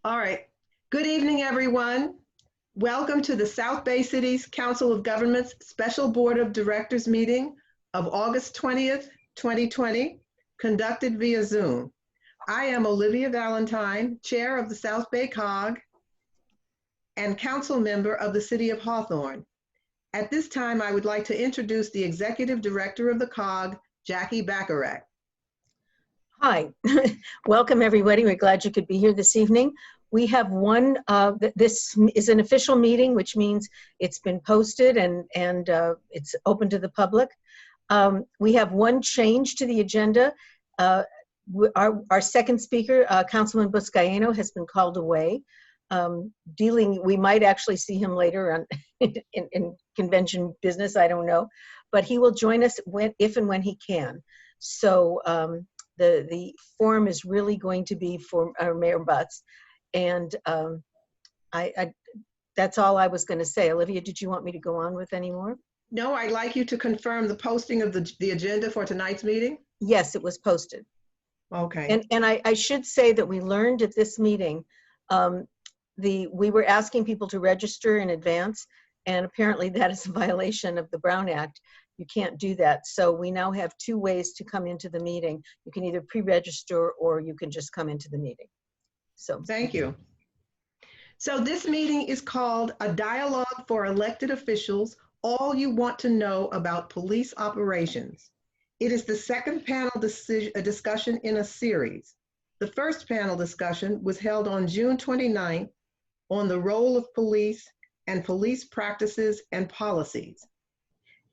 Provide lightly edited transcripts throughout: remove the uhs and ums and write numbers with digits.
All right. Good evening, everyone. Welcome to the South Bay Cities Council of Governments Special Board of Directors meeting of August 20th, 2020, conducted via Zoom. I am Olivia Valentine, Chair of the South Bay COG and Council Member of the City of Hawthorne. At this time, I would like to introduce the Executive Director of the COG, Jackie Bacharach. Hi, welcome everybody. We're glad you could be here this evening. We have this is an official meeting, which means it's been posted and it's open to the public. We have one change to the agenda. Our second speaker, Councilman Buscaino, has been called away. We might actually see him later on in convention business, I don't know, but he will join us if and when he can. So the forum is really going to be for Mayor Butts. And that's all I was going to say. Olivia, did you want me to go on with any more? No, I'd like you to confirm the posting of the agenda for tonight's meeting. Yes, it was posted. Okay. And I should say that we learned at this meeting, we were asking people to register in advance, and apparently that is a violation of the Brown Act. You can't do that. So we now have two ways to come into the meeting. You can either pre-register or you can just come into the meeting. So thank you. So this meeting is called A Dialogue for Elected Officials, All You Want to Know About Police Operations. It is the second panel discussion in a series. The first panel discussion was held on June 29th on the role of police and police practices and policies.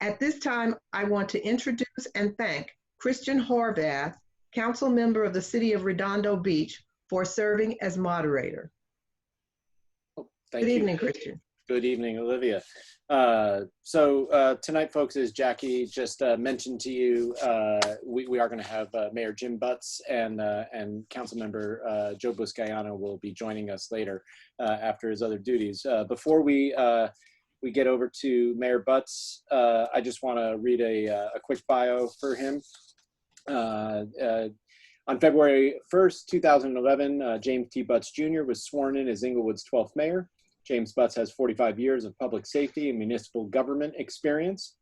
At this time, I want to introduce and thank Christian Horvath, council member of the City of Redondo Beach, for serving as moderator. Thank Good you. evening, Christian. Good evening, Olivia. Tonight, folks, as Jackie just mentioned to you, we are going to have Mayor Jim Butts and Councilmember Joe Buscaino will be joining us later after his other duties. Before we get over to Mayor Butts, I just want to read a quick bio for him. On February 1st, 2011, James T. Butts Jr. was sworn in as Inglewood's 12th mayor. James Butts has 45 years of public safety and municipal government experience.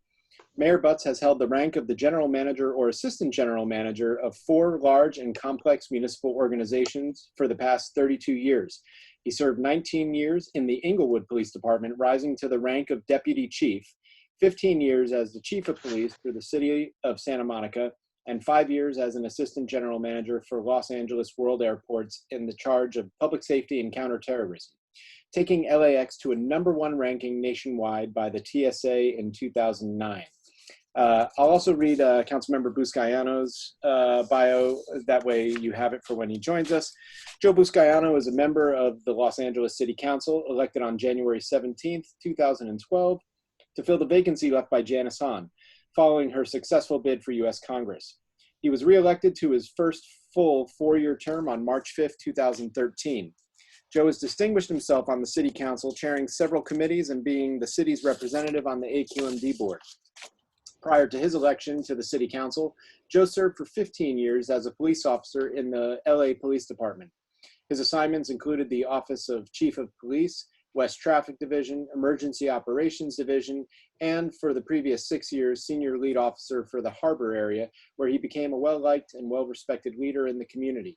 Mayor Butts has held the rank of the general manager or assistant general manager of 4 large and complex municipal organizations for the past 32 years. He served 19 years in the Inglewood Police Department, rising to the rank of deputy chief, 15 years as the chief of police for the city of Santa Monica, and 5 years as an assistant general manager for Los Angeles World Airports in the charge of public safety and counterterrorism, taking LAX to a #1 ranking nationwide by the TSA in 2009. I'll also read Councilmember Buscaino's bio. That way you have it for when he joins us. Joe Buscaino is a member of the Los Angeles City Council, elected on January 17th, 2012, to fill the vacancy left by Janice Hahn, following her successful bid for U.S. Congress. He was reelected to his first full 4-year term on March 5th, 2013. Joe has distinguished himself on the City Council, chairing several committees and being the city's representative on the AQMD board. Prior to his election to the City Council, Joe served for 15 years as a police officer in the LA Police Department. His assignments included the Office of Chief of Police, West Traffic Division, Emergency Operations Division, and for the previous 6 years, Senior Lead Officer for the Harbor area, where he became a well-liked and well-respected leader in the community.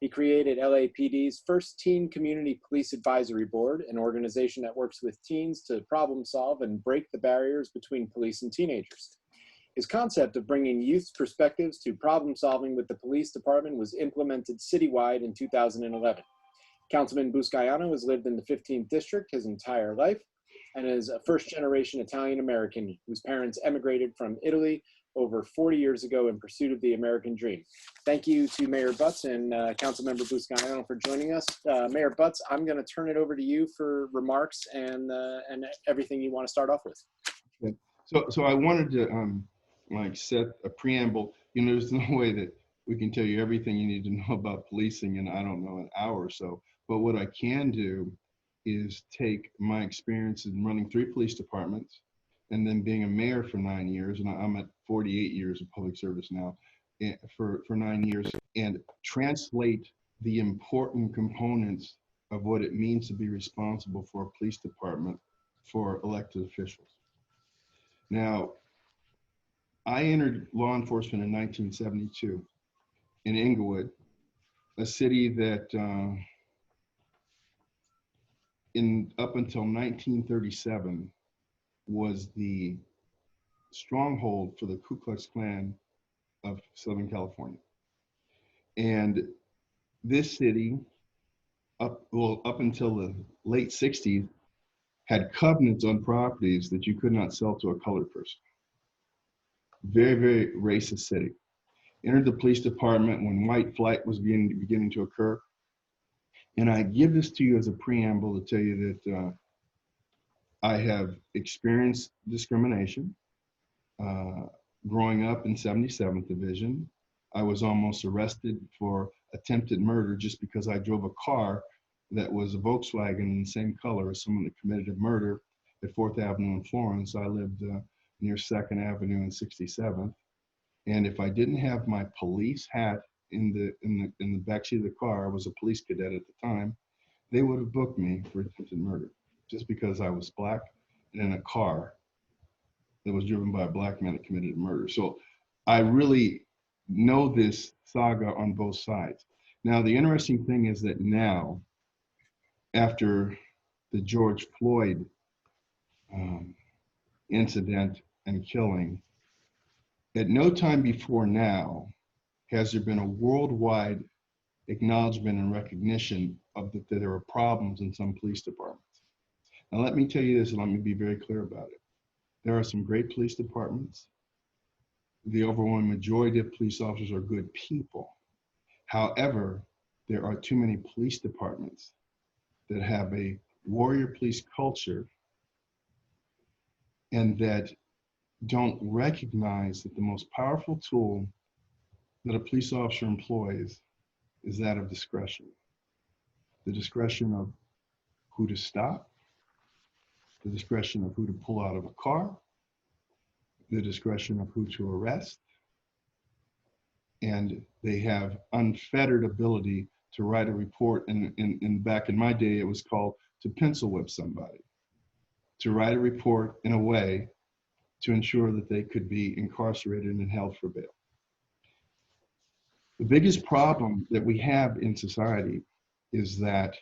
He created LAPD's first Teen Community Police Advisory Board, an organization that works with teens to problem solve and break the barriers between police and teenagers. His concept of bringing youth's perspectives to problem solving with the police department was implemented citywide in 2011. Councilman Buscaino has lived in the 15th district his entire life and is a first-generation Italian-American whose parents emigrated from Italy over 40 years ago in pursuit of the American dream. Thank you to Mayor Butts and Councilmember Buscaino for joining us. Mayor Butts, I'm going to turn it over to you for remarks and everything you want to start off with. Okay. So I wanted to set a preamble. You know, there's no way that we can tell you everything you need to know about policing in, I don't know, an hour or so. But what I can do is take my experience in running 3 police departments and then being a mayor for 9 years, and I'm at 48 years of public service now, for 9 years, and translate the important components of what it means to be responsible for a police department for elected officials. Now, I entered law enforcement in 1972 in Inglewood, a city that up until 1937 was the stronghold for the Ku Klux Klan of Southern California. And this city, up until the late 60s, had covenants on properties that you could not sell to a colored person. Very, very racist city. Entered the police department when white flight was beginning to occur. And I give this to you as a preamble to tell you that I have experienced discrimination. Growing up in 77th Division, I was almost arrested for attempted murder just because I drove a car that was a Volkswagen in the same color as someone that committed a murder at 4th Avenue in Florence. I lived near 2nd Avenue and 67th. And if I didn't have my police hat in the backseat of the car, I was a police cadet at the time, they would have booked me for attempted murder just because I was black and in a car that was driven by a black man that committed a murder. So I really know this saga on both sides. Now, the interesting thing is that now, after the George Floyd incident and killing, at no time before now has there been a worldwide acknowledgement and recognition of that there are problems in some police departments. Now, let me tell you this, and let me be very clear about it. There are some great police departments. The overwhelming majority of police officers are good people. However, there are too many police departments that have a warrior police culture and that don't recognize that the most powerful tool that a police officer employs is that of discretion. The discretion of who to stop, the discretion of who to pull out of a car, the discretion of who to arrest, and they have unfettered ability to write a report. And back in my day, it was called to pencil whip somebody, to write a report in a way to ensure that they could be incarcerated and held for bail. The biggest problem that we have in society is that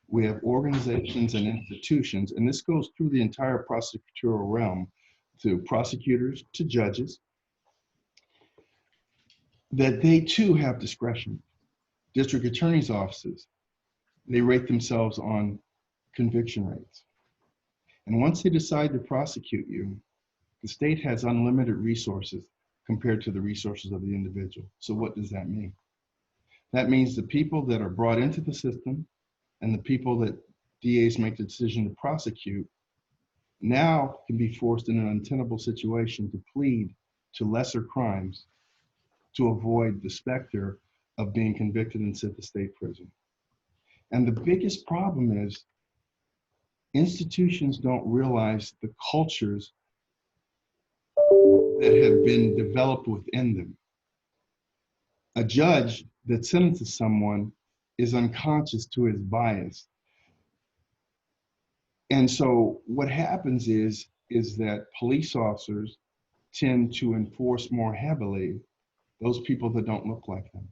we have organizations and institutions, and this goes through the entire prosecutorial realm, to prosecutors, to judges, that they too have discretion. District attorney's offices, they rate themselves on conviction rates. And once they decide to prosecute you, the state has unlimited resources compared to the resources of the individual. So what does that mean? That means the people that are brought into the system and the people that DAs make the decision to prosecute now can be forced in an untenable situation to plead to lesser crimes to avoid the specter of being convicted and sent to state prison. And the biggest problem is institutions don't realize the cultures that have been developed within them. A judge that sentences someone is unconscious to his bias. And so what happens is that police officers tend to enforce more heavily those people that don't look like them.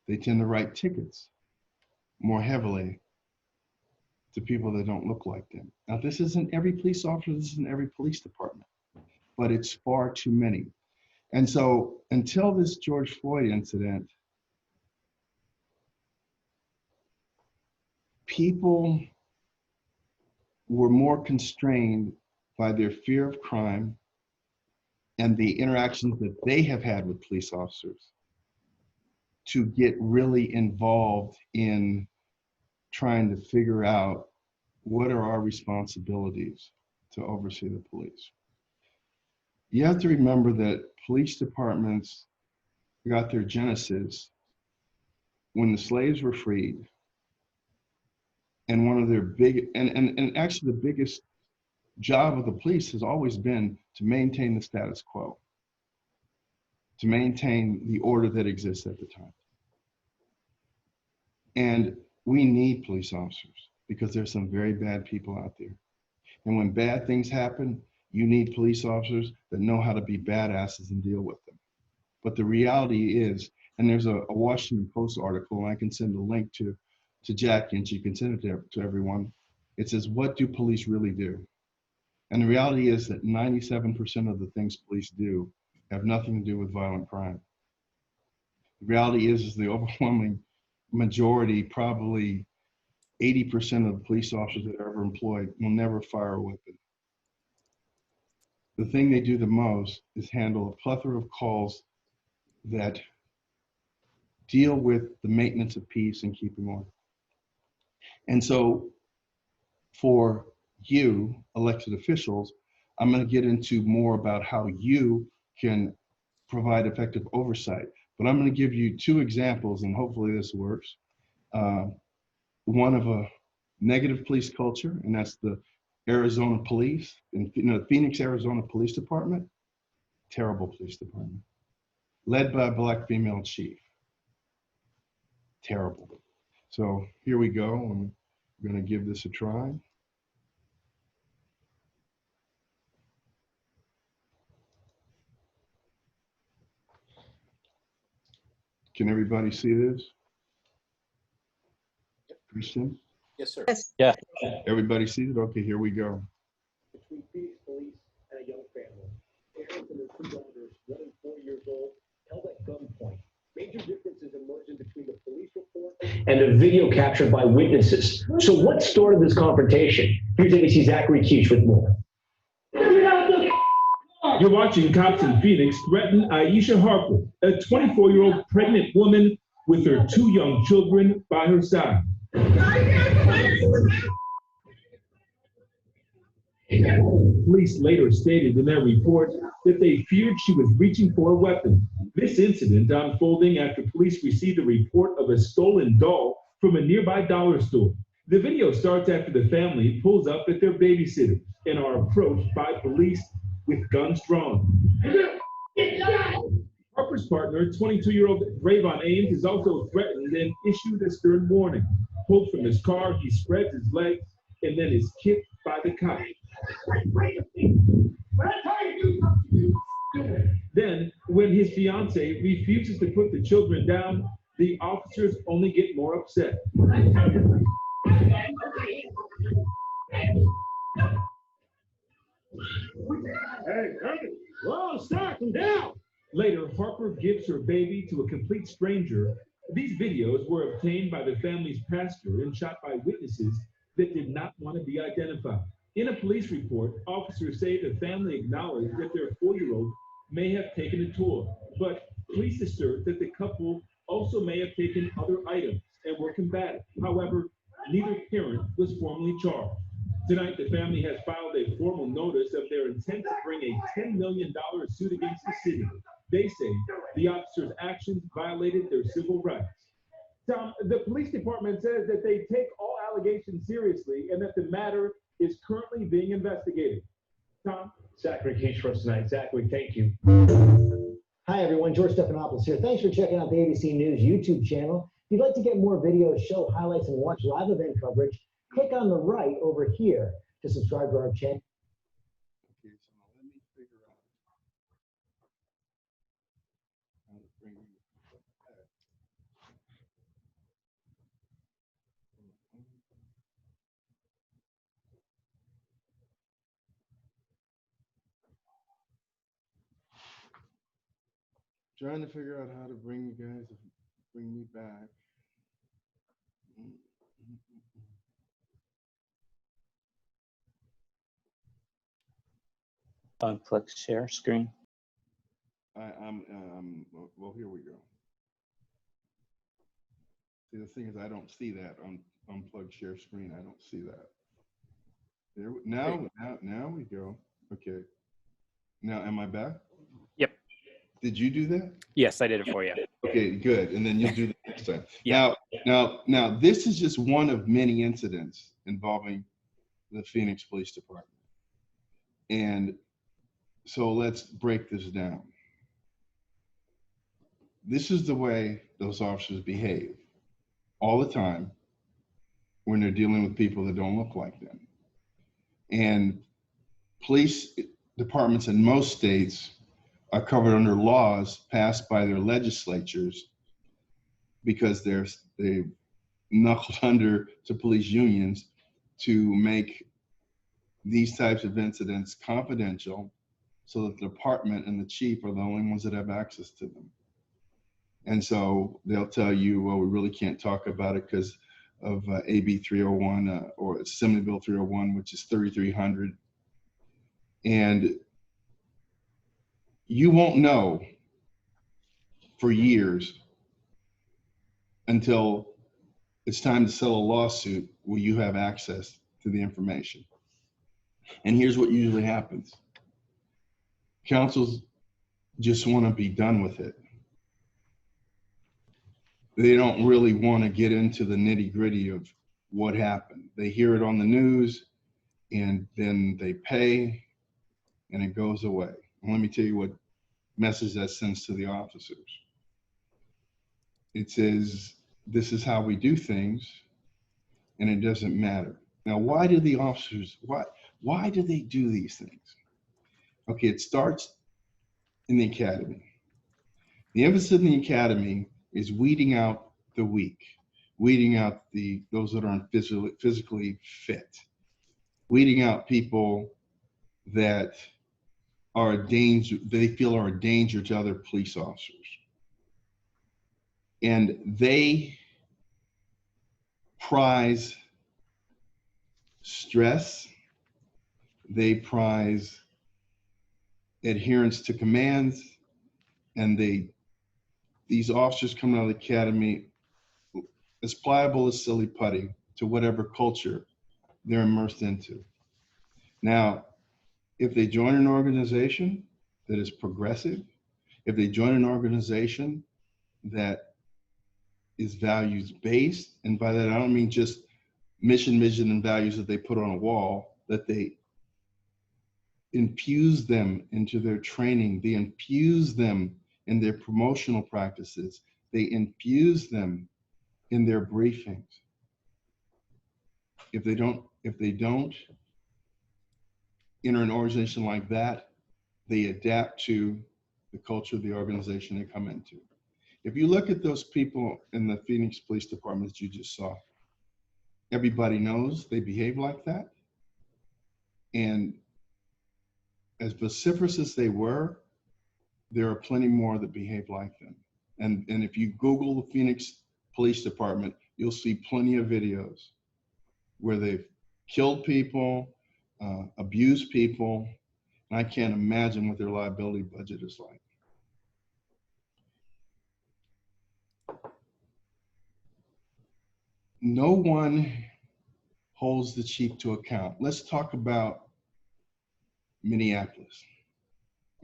They tend to write tickets more heavily to people that don't look like them. Now, this isn't every police officer, this isn't every police department, but it's far too many. And so until this George Floyd incident, people were more constrained by their fear of crime and the interactions that they have had with police officers to get really involved in trying to figure out what are our responsibilities to oversee the police. You have to remember that police departments got their genesis when the slaves were freed. And one of their big, and actually the biggest job of the police has always been to maintain the status quo, to maintain the order that exists at the time. And we need police officers. because there's some very bad people out there. And when bad things happen, you need police officers that know how to be badasses and deal with them. But the reality is, and there's a Washington Post article, and I can send a link to Jackie, and she can send it to everyone. It says, what do police really do? And the reality is that 97% of the things police do have nothing to do with violent crime. The reality is the overwhelming majority, probably 80% of the police officers that are ever employed, will never fire a weapon. The thing they do the most is handle a plethora of calls that deal with the maintenance of peace and keeping order. And so for you, elected officials, I'm going to get into more about how you can provide effective oversight. But I'm going to give you two examples, and hopefully this works. One of a negative police culture, and that's the Arizona police, and Phoenix, Arizona Police Department, terrible police department, led by a Black female chief. Terrible. So here we go. I'm going to give this a try. Can everybody see this? Christian? Yes, sir. Yes. Yeah. Everybody sees it? Okay, here we go. Between Phoenix police and a young family. Parents and their two daughters, 1 and 4 years old, held at gunpoint. Major differences emerging between the police report and a video captured by witnesses. So what started this confrontation? Here's ABC's Zachary Keach with more. You're watching cops in Phoenix threaten Aisha Harper, a 24-year-old pregnant woman with her 2 young children by her side. Police later stated in their report that they feared she was reaching for a weapon. This incident unfolding after police received a report of a stolen doll from a nearby dollar store. The video starts after the family pulls up at their babysitter and are approached by police with guns drawn. Harper's partner, 22-year-old Rayvon Ames, is also threatened and issued a stern warning. Pulled from his car, he spreads his legs and then is kicked by the cop. Then, when his fiance refuses to put the children down, the officers only get more upset. Hey, whoa, stop them down. Later, Harper gives her baby to a complete stranger. These videos were obtained by the family's pastor and shot by witnesses that did not want to be identified. In a police report, officers say the family acknowledged that their 4-year-old may have taken a toy, but police assert that the couple also may have taken other items and were combative. However, neither parent was formally charged. Tonight, the family has filed a formal notice of their intent to bring a $10 million suit against the city. They say the officers' actions violated their civil rights. Tom, the police department says that they take all allegations seriously and that the matter is currently being investigated. Tom? Zachary Keach for us tonight. Zachary, thank you. Hi, everyone. George Stephanopoulos here. Thanks for checking out the ABC News YouTube channel. If you'd like to get more videos, show highlights, and watch live event coverage, click on the right over here to subscribe to our channel. Okay, so now let me figure out how to bring you back. Trying to figure out how to bring you guys, bring me back. Click share screen. Well, here we go. See, the thing is, I don't see that on unplugged share screen. I don't see that. There, now we go. Okay. Now, am I back? Yep. Did you do that? Yes, I did it for you. Okay, good. And then you'll do the next time. Yeah. Now, this is just one of many incidents involving the Phoenix Police Department. And so let's break this down. This is the way those officers behave all the time. when they're dealing with people that don't look like them. And police departments in most states are covered under laws passed by their legislatures because they knuckled under to police unions to make these types of incidents confidential so that the department and the chief are the only ones that have access to them. And so they'll tell you, well, we really can't talk about it because of AB 301 or Assembly Bill 301, which is 3300. And you won't know for years until it's time to settle a lawsuit where you have access to the information. And here's what usually happens. Councils just want to be done with it. They don't really want to get into the nitty-gritty of what happened. They hear it on the news and then they pay and it goes away. And let me tell you what message that sends to the officers. It says, this is how we do things and it doesn't matter. Now, why do the officers, why do they do these things? Okay, it starts in the academy. The emphasis in the academy is weeding out the weak, weeding out those that aren't physically fit, weeding out people that are a danger, they feel are a danger to other police officers. And they prize stress, they prize adherence to commands, and these officers coming out of the academy as pliable as silly putty to whatever culture they're immersed into. Now, if they join an organization that is progressive, if they join an organization that is values-based, and by that I don't mean just mission, vision, and values that they put on a wall, that they infuse them into their training, they infuse them in their promotional practices, they infuse them in their briefings. If they don't enter an organization like that, they adapt to the culture of the organization they come into. If you look at those people in the Phoenix Police Department that you just saw, everybody knows they behave like that. And as vociferous as they were, there are plenty more that behave like them. And if you Google the Phoenix Police Department, you'll see plenty of videos where they've killed people, abused people, and I can't imagine what their liability budget is like. No one holds the chief to account. Let's talk about Minneapolis.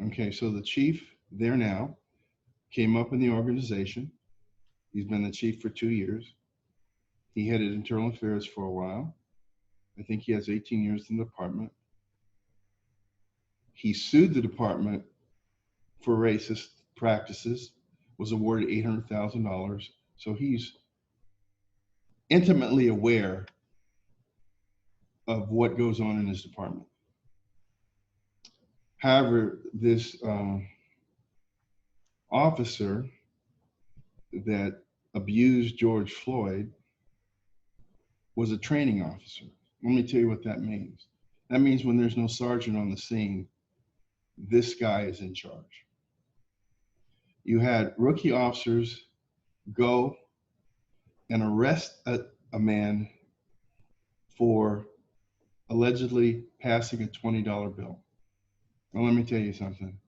Okay, so the chief there now came up in the organization. He's been the chief for 2 years. He headed internal affairs for a while. I think he has 18 years in the department. He sued the department for racist practices, was awarded $800,000. So he's intimately aware of what goes on in his department. However, this officer that abused George Floyd was a training officer. Let me tell you what that means. That means when there's no sergeant on the scene, this guy is in charge. You had rookie officers go and arrest a man for allegedly passing a $20 bill. Well, let me tell you something.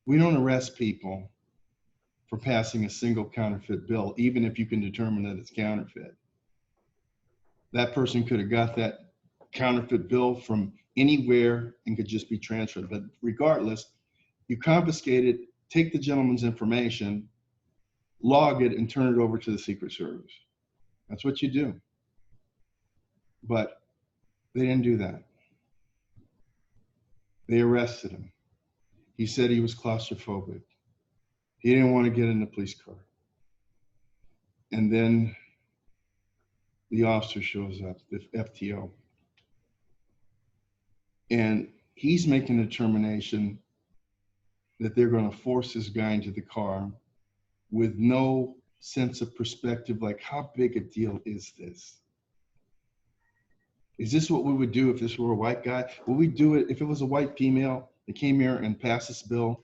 We don't arrest people for passing a single counterfeit bill, even if you can determine that it's counterfeit. That person could have got that counterfeit bill from anywhere and could just be transferred. But regardless, you confiscate it, take the gentleman's information, log it, and turn it over to the Secret Service. That's what you do. But they didn't do that. They arrested him. He said he was claustrophobic. He didn't want to get in the police car. And then the officer shows up, the FTO. And he's making a determination that they're going to force this guy into the car with no sense of perspective, like how big a deal is this? Is this what we would do if this were a white guy? Would we do it if it was a white female that came here and passed this bill?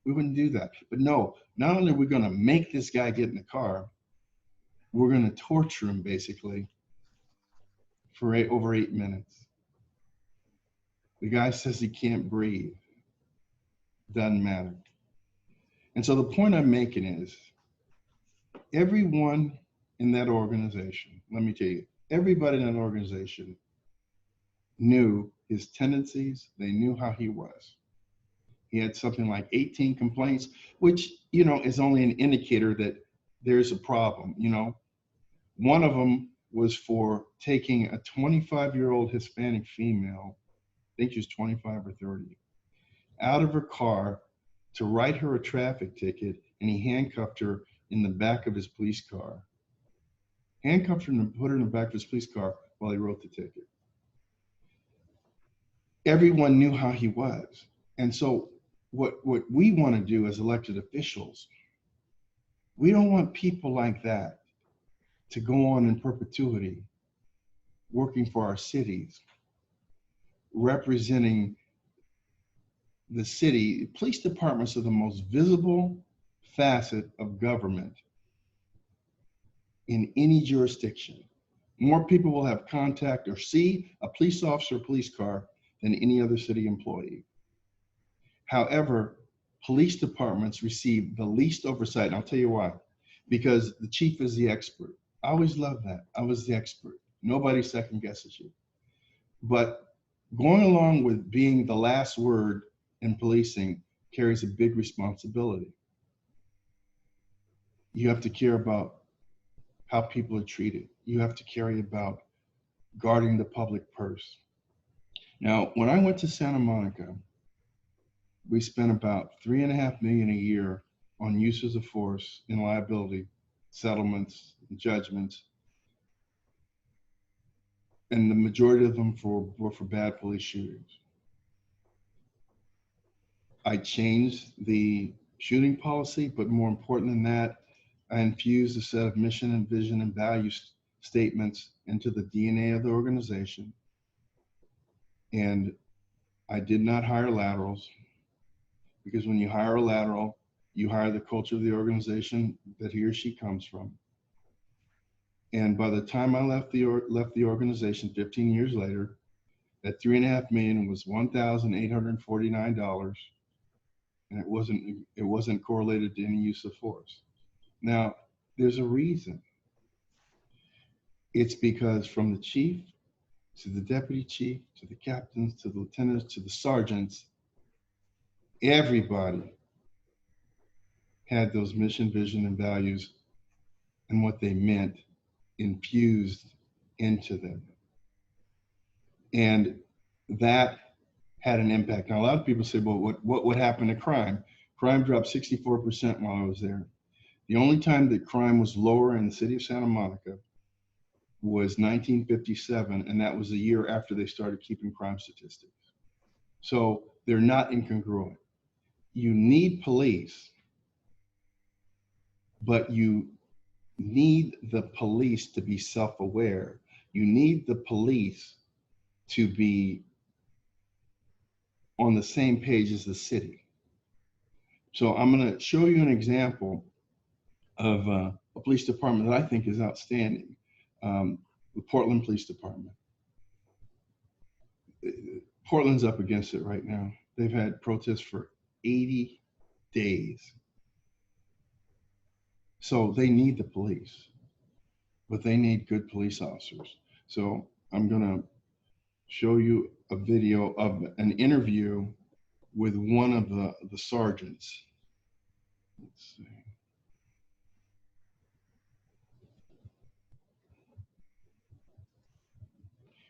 We wouldn't do that. But no, not only are we going to make this guy get in the car, we're going to torture him basically for over 8 minutes. The guy says he can't breathe. Doesn't matter. And so the point I'm making is everyone in that organization, let me tell you, everybody in that organization knew his tendencies. They knew how he was. He had something like 18 complaints, which, you know, is only an indicator that there's a problem, you know. One of them was for taking a 25-year-old Hispanic female, I think she was 25 or 30, out of her car to write her a traffic ticket, and he handcuffed her in the back of his police car. Handcuffed her and put her in the back of his police car while he wrote the ticket. Everyone knew how he was. And so what we want to do as elected officials, we don't want people like that to go on in perpetuity working for our cities, representing the city. Police departments are the most visible facet of government in any jurisdiction. More people will have contact or see a police officer or police car than any other city employee. However, police departments receive the least oversight, and I'll tell you why. Because the chief is the expert. I always love that. I was the expert. Nobody second guesses you. But going along with being the last word in policing carries a big responsibility. You have to care about how people are treated. You have to care about guarding the public purse. Now, when I went to Santa Monica, we spent about $3.5 million a year on uses of force and liability, settlements, judgments, and the majority of them were for bad police shootings. I changed the shooting policy, but more important than that, I infused a set of mission and vision and value statements into the DNA of the organization. And I did not hire laterals, because when you hire a lateral, you hire the culture of the organization that he or she comes from. And by the time I left the organization 15 years later, that $3.5 million was $1,849, and it wasn't correlated to any use of force. Now, there's a reason. It's because from the chief to the deputy chief, to the captains, to the lieutenants, to the sergeants, everybody had those mission, vision, and values and what they meant infused into them. And that had an impact. Now, a lot of people say, well, what would happen to crime? Crime dropped 64% while I was there. The only time that crime was lower in the city of Santa Monica was 1957, and that was a year after they started keeping crime statistics. So they're not incongruent. You need police, but you need the police to be self-aware. You need the police to be on the same page as the city. So I'm going to show you an example of a police department that I think is outstanding, the Portland Police Department. Portland's up against it right now. They've had protests for 80 days. So they need the police, but they need good police officers. So I'm gonna show you a video of an interview with one of the sergeants. Let's see.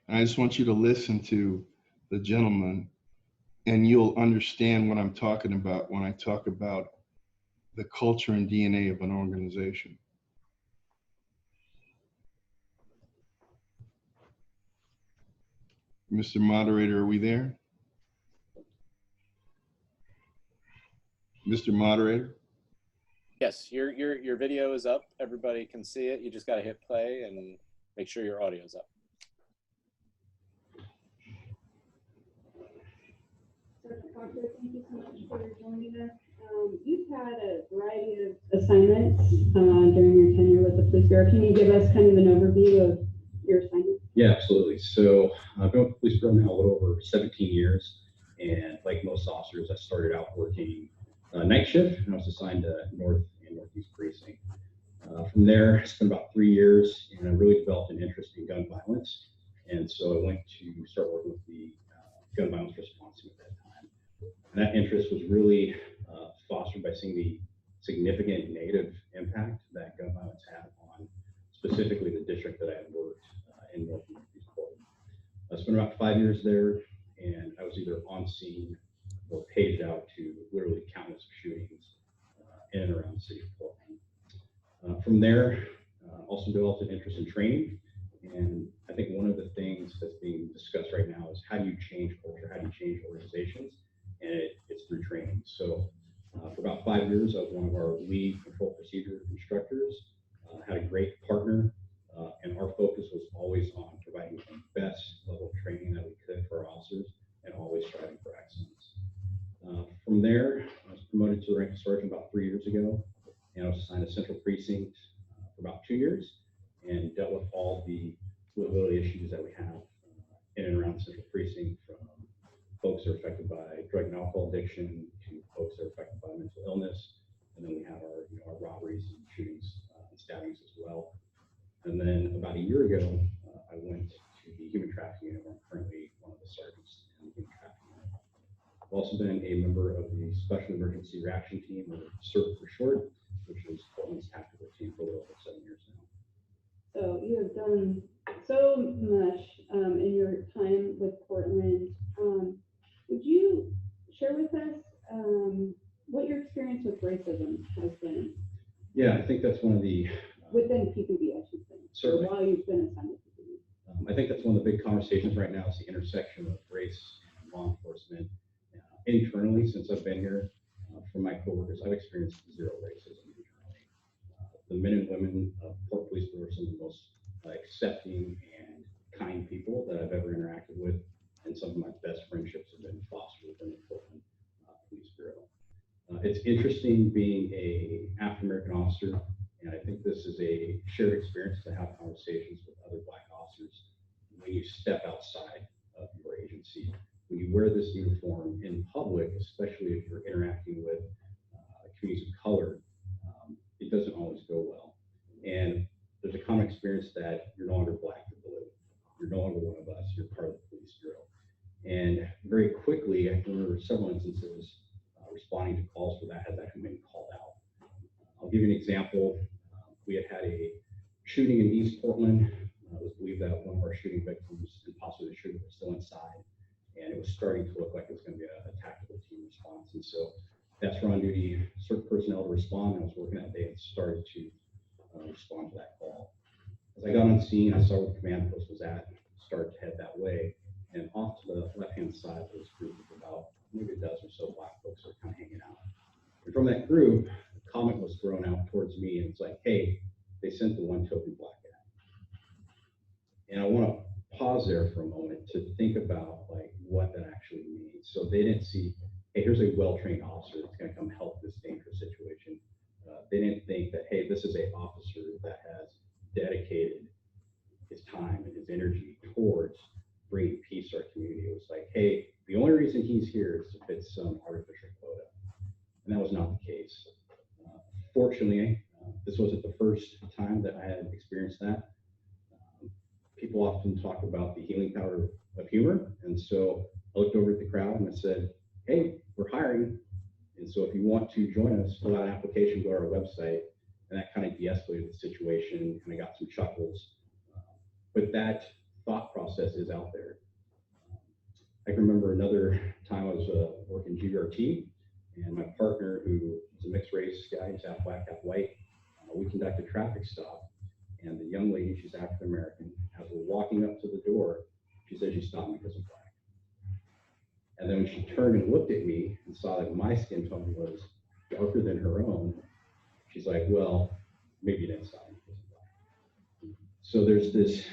And I just want you to listen to the gentleman, and you'll understand what I'm talking about when I talk about the culture and DNA of an organization. Mr. Moderator, are we there? Mr. Moderator? Yes, your video is up. Everybody can see it. You just got to hit play and make sure your audio is up. Sergeant Proctor, thank you so much for joining us. You've had a variety of assignments during your tenure with the Police Bureau. Can you give us kind of an overview of your assignments? Yeah, absolutely. So I've been with the Police Bureau now a little over 17 years. And like most officers, I started out working night shift, and I was assigned to North and Northeast Precinct. From there, I spent about 3 years, and I really developed an interest in gun violence. And so I went to start working with the gun violence response team at that time. And that interest was really fostered by seeing the significant negative impact that gun violence had on specifically the district that I had worked in North and Northeast Portland. I spent about 5 years there, and I was either on scene or paged out to literally countless shootings in and around the city of Portland. From there, also developed an interest in training. And I think one of the things that's being discussed right now is how do you change culture, how do you change organizations, and it's through training. So for about 5 years, I was one of our lead control procedure instructors, had a great partner, and our focus was always on providing the best level of training that we could for our officers and always striving for excellence. From there, I was promoted to the rank of sergeant about 3 years ago, and I was assigned to Central Precinct for about 2 years and dealt with all the livability issues that we have in and around Central Precinct, from folks that are affected by drug and alcohol addiction to folks that are affected by mental illness. And then we have our robberies and shootings and stabbings as well. And then about a year ago, I went to the human trafficking unit, where I'm currently one of the sergeants in the human trafficking unit. I've also been a member of the Special Emergency Reaction Team, or SERT for short, which is Portland's tactical team for a little over 7 years now. So you have done so much in your time with Portland. Would you share with us what your experience with racism has been? Yeah, I think that's one of the within PPB, I should say. Certainly. While you've been assigned to PPB. I think that's one of the big conversations right now, is the intersection of race and law enforcement. Internally, since I've been here, from my coworkers, I've experienced zero racism internally. The men and women of Port Police Bureau are some of the most accepting and kind people that I've ever interacted with, and some of my best friendships have been fostered within the Portland Police Bureau. It's interesting being a African American officer, and I think this is a shared experience to have conversations with other Black officers when you step outside of your agency. When you wear this uniform in public, especially if you're interacting with communities of color, it doesn't always go well. And there's a common experience that you're no longer Black or blue. You're no longer one of us. You're part of the Police Bureau. And very quickly, I can remember several instances responding to calls for that has actually been called out. I'll give you an example. We had a shooting in East Portland. It was believed that one of our shooting victims and possibly the shooter was still inside. And it was starting to look like it was going to be a tactical team response. And so that's where on duty certain personnel to respond. I was working that day and started to respond to that call. As I got on scene, I saw where the command post was at, started to head that way. And off to the left-hand side, there was a group of about maybe a dozen or so Black folks that were kind of hanging out. And from that group, a comment was thrown out towards me, and it's like, hey, they sent the one token Black guy. And I want to pause there for a moment to think about like what that actually means. So they didn't see, hey, here's a well-trained officer that's going to come help this dangerous situation. They didn't think that, hey, this is an officer that has dedicated his time and his energy towards bringing peace to our community. It was like, hey, the only reason he's here is to fit some artificial quota. And that was not the case. Fortunately, this wasn't the first time that I had experienced that. People often talk about the healing power of humor. And so I looked over at the crowd and I said, hey, we're hiring. And so if you want to join us, fill out an application, go to our website. And that kind of de-escalated the situation, and I got some chuckles. But that thought process is out there. I can remember another time I was working GRT, and my partner, who was a mixed race guy, he's half Black, half white, we conducted a traffic stop. And the young lady, she's African American, as we're walking up to the door, she's said she stopped me because I'm black. And then when she turned and looked at me and saw that my skin tone was darker than her own, she's like, well, maybe you didn't stop me because I'm black. So there's this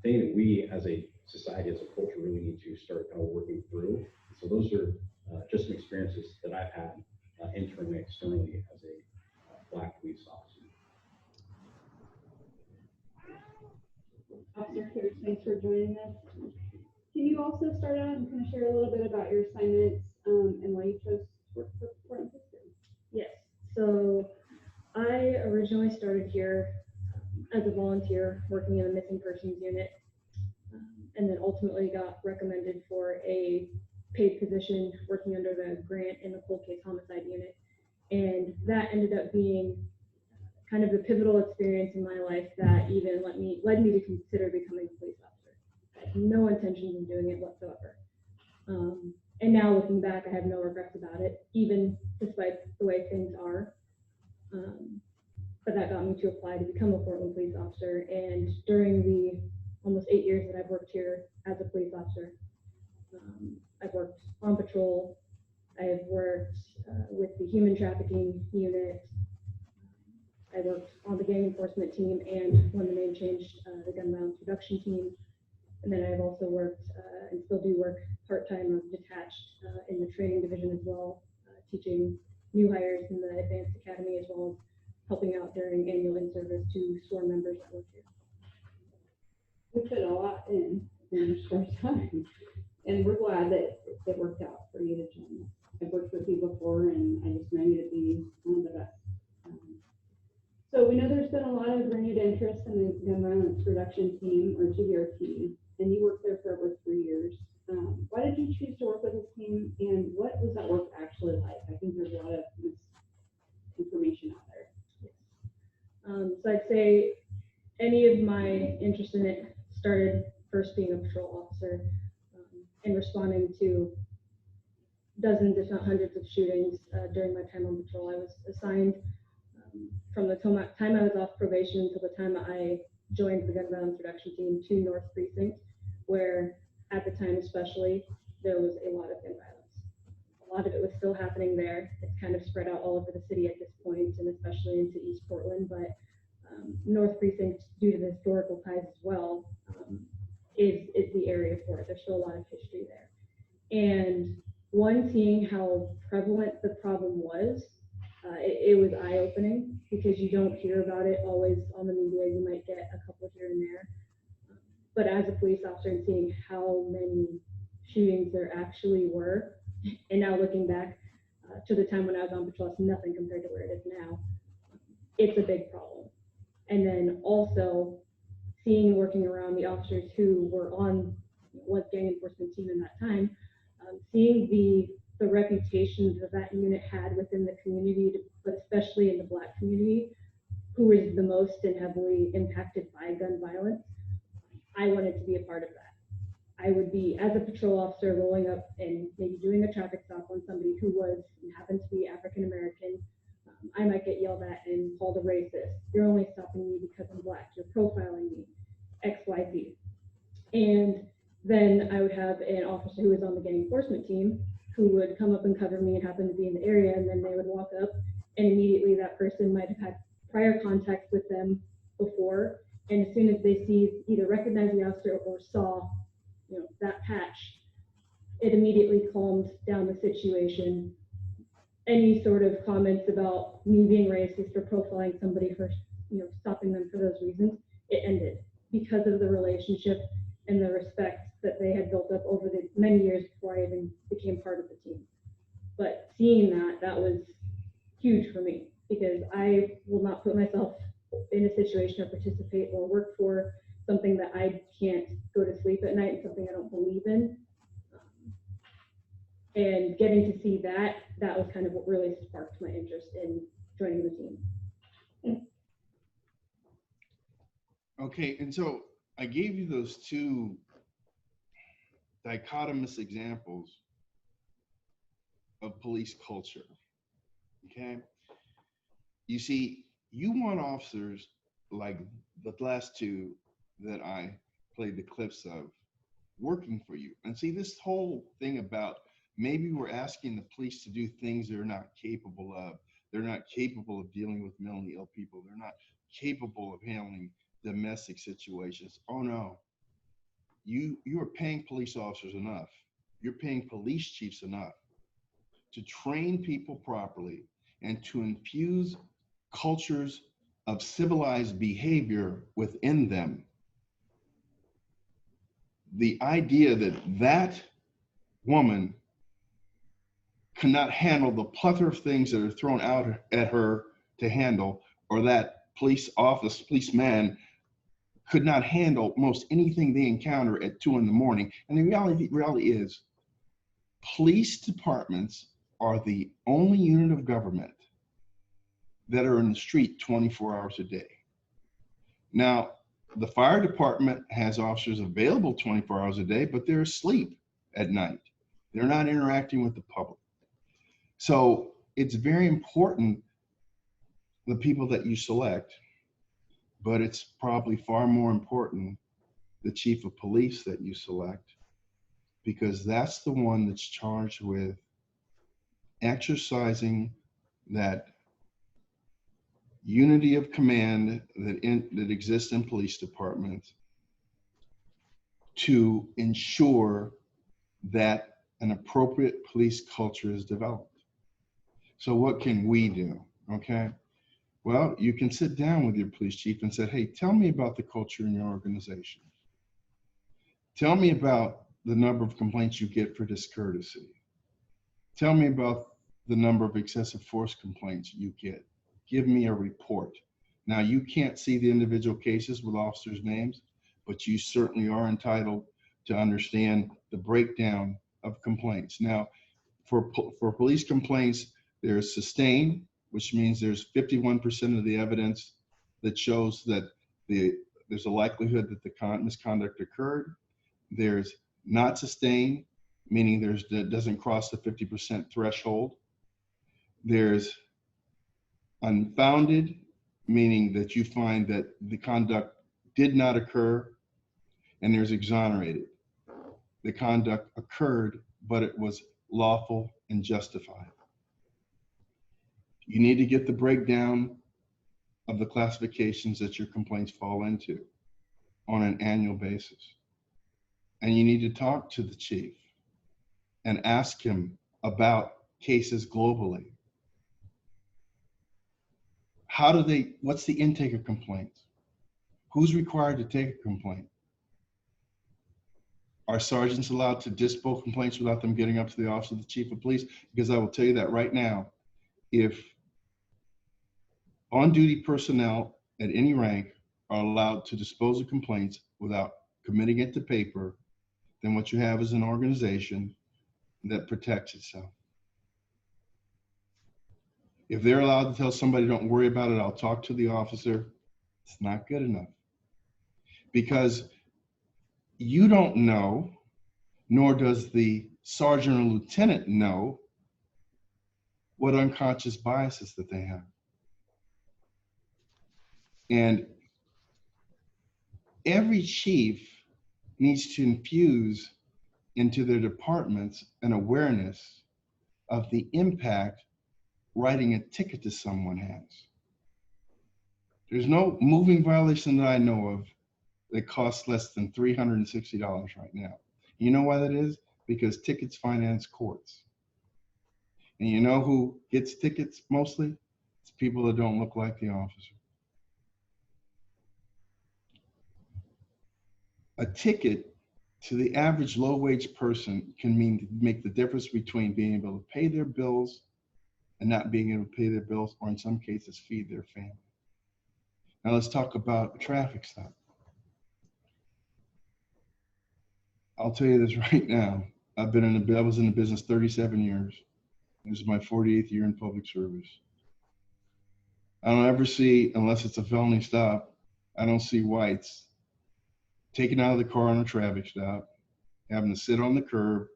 thing that we as a society, as a culture, really need to start kind of working through. So those are just some experiences that I've had internally, externally as a black police officer. Officer Pierce, thanks for joining us. Can you also start out and kind of share a little bit about your assignments and why you chose to work for Portland Police? Yes. So I originally started here as a volunteer working in the missing persons unit, and then ultimately got recommended for a paid position working under the grant in the cold case homicide unit. And that ended up being kind of the pivotal experience in my life that even led me to consider becoming a police officer. I had no intentions of doing it whatsoever. And now looking back, I have no regrets about it, even despite the way things are. But that got me to apply to become a Portland police officer. And during the almost 8 years that I've worked here as a police officer, I've worked on patrol. I've worked with the human trafficking unit. I worked on the gang enforcement team, and when the name changed, the gun violence reduction team. And then I've also worked and still do work part-time or detached in the training division as well, teaching new hires in the advanced academy, as well as helping out during annual in-service to SOAR members that work here. We put a lot in a short time, and we're glad that it worked out for you to join us. I've worked with you before, and I just know you to be one of the best. So we know there's been a lot of renewed interest in the gun violence reduction team, or GVRT, and you worked there for over 3 years. Why did you choose to work with this team, and what was that work actually like? I think there's a lot of misinformation out there. So I'd say any of my interest in it started first being a patrol officer and responding to dozens, if not hundreds, of shootings during my time on patrol. I was assigned from the time I was off probation to the time I joined the gun violence reduction team to North Precinct, where at the time especially, there was a lot of gun violence. A lot of it was still happening there. It's kind of spread out all over the city at this point, and especially into East Portland, but North Precinct, due to the historical ties as well, is the area for it. There's still a lot of history there. And seeing how prevalent the problem was, it was eye-opening, because you don't hear about it always on the media. You might get a couple here and there. But as a police officer and seeing how many shootings there actually were, and now looking back to the time when I was on patrol, it's nothing compared to where it is now. It's a big problem. And then also seeing and working around the officers who were on what gang enforcement team in that time, seeing the reputation that unit had within the community, but especially in the Black community, who is the most and heavily impacted by gun violence, I wanted to be a part of that. I would be, as a patrol officer, rolling up and maybe doing a traffic stop on somebody who happened to be African American. I might get yelled at and called a racist. You're only stopping me because I'm Black. You're profiling me, X, Y, Z. And then I would have an officer who was on the gang enforcement team who would come up and cover me and happen to be in the area, and then they would walk up, and immediately that person might have had prior contact with them before, and as soon as they either recognize the officer or saw, that patch, it immediately calmed down the situation. Any sort of comments about me being racist or profiling somebody for, stopping them for those reasons, it ended because of the relationship and the respect that they had built up over the many years before I even became part of the team. But seeing that was huge for me, because I will not put myself in a situation or participate or work for something that I can't go to sleep at night and something I don't believe in. And getting to see that was kind of what really sparked my interest in joining the team. Okay, and so I gave you those two dichotomous examples of police culture, okay? You see, you want officers like the last two that I played the clips of working for you. And see, this whole thing about maybe we're asking the police to do things they're not capable of. They're not capable of dealing with mentally ill people. They're not capable of handling domestic situations. Oh no, you are paying police officers enough. You're paying police chiefs enough to train people properly and to infuse cultures of civilized behavior within them. The idea that that woman cannot handle the plethora of things that are thrown out at her to handle, or that policeman could not handle most anything they encounter at 2 a.m. And the reality is, police departments are the only unit of government that are in the street 24 hours a day. Now, the fire department has officers available 24 hours a day, but they're asleep at night. They're not interacting with the public. So it's very important, the people that you select, but it's probably far more important, the chief of police that you select, because that's the one that's charged with exercising that unity of command that exists in police departments to ensure that an appropriate police culture is developed. So what can we do? Okay. Well, you can sit down with your police chief and say, hey, tell me about the culture in your organization. Tell me about the number of complaints you get for discourtesy. Tell me about the number of excessive force complaints you get. Give me a report. Now, you can't see the individual cases with officers' names, but you certainly are entitled to understand the breakdown of complaints. Now, for police complaints, there's sustained, which means there's 51% of the evidence that shows that there's a likelihood that the misconduct occurred. There's not sustained, meaning that doesn't cross the 50% threshold. There's unfounded, meaning that you find that the conduct did not occur. And there's exonerated. The conduct occurred, but it was lawful and justified. You need to get the breakdown of the classifications that your complaints fall into on an annual basis. And you need to talk to the chief and ask him about cases globally. What's the intake of complaints? Who's required to take a complaint? Are sergeants allowed to dispose complaints without them getting up to the office of the chief of police? Because I will tell you that right now, if on-duty personnel at any rank are allowed to dispose of complaints without committing it to paper, then what you have is an organization that protects itself. If they're allowed to tell somebody, don't worry about it, I'll talk to the officer, it's not good enough. Because you don't know, nor does the sergeant or lieutenant know, what unconscious biases that they have. And every chief needs to infuse into their departments an awareness of the impact writing a ticket to someone has. There's no moving violation that I know of that costs less than $360 right now. You know why that is? Because tickets finance courts. And you know who gets tickets mostly? It's people that don't look like the officer. A ticket to the average low-wage person can make the difference between being able to pay their bills and not being able to pay their bills, or in some cases, feed their family. Now let's talk about a traffic stop. I'll tell you this right now. I was in the business 37 years. This is my 48th year in public service. I don't ever see, unless it's a felony stop, I don't see whites taken out of the car on a traffic stop, having to sit on the curb,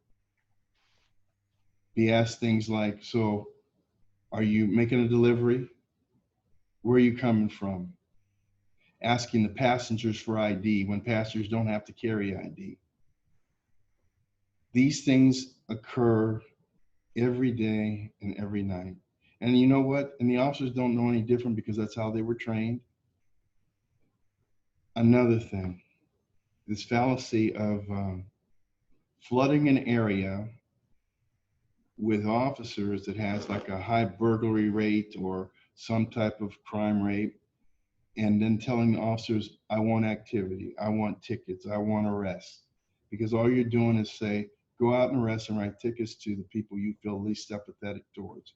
be asked things like, so are you making a delivery? Where are you coming from? Asking the passengers for ID when passengers don't have to carry ID. these things occur every day and every night. And you know what? And the officers don't know any different because that's how they were trained. Another thing, this fallacy of flooding an area with officers that has like a high burglary rate or some type of crime rate, and then telling the officers, I want activity, I want tickets, I want arrests. Because all you're doing is say, go out and arrest and write tickets to the people you feel least sympathetic towards,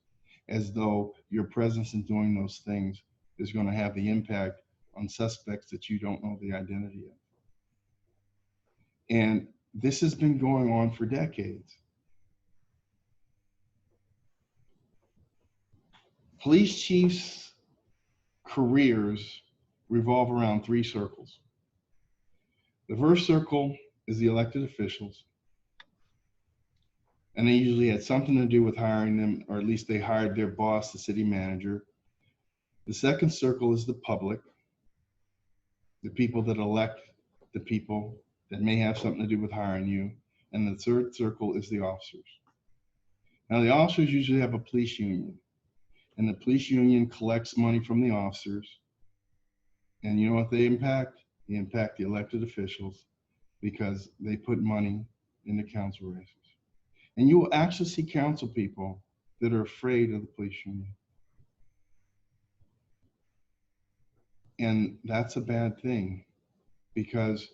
as though your presence in doing those things is going to have the impact on suspects that you don't know the identity of. And this has been going on for decades. Police chiefs' careers revolve around three circles. The first circle is the elected officials, and they usually had something to do with hiring them, or at least they hired their boss, the city manager. The second circle is the public, the people that elect the people that may have something to do with hiring you. And the third circle is the officers. Now, the officers usually have a police union, and the police union collects money from the officers. And you know what they impact? They impact the elected officials because they put money into council races. And you will actually see council people that are afraid of the police union. And that's a bad thing, because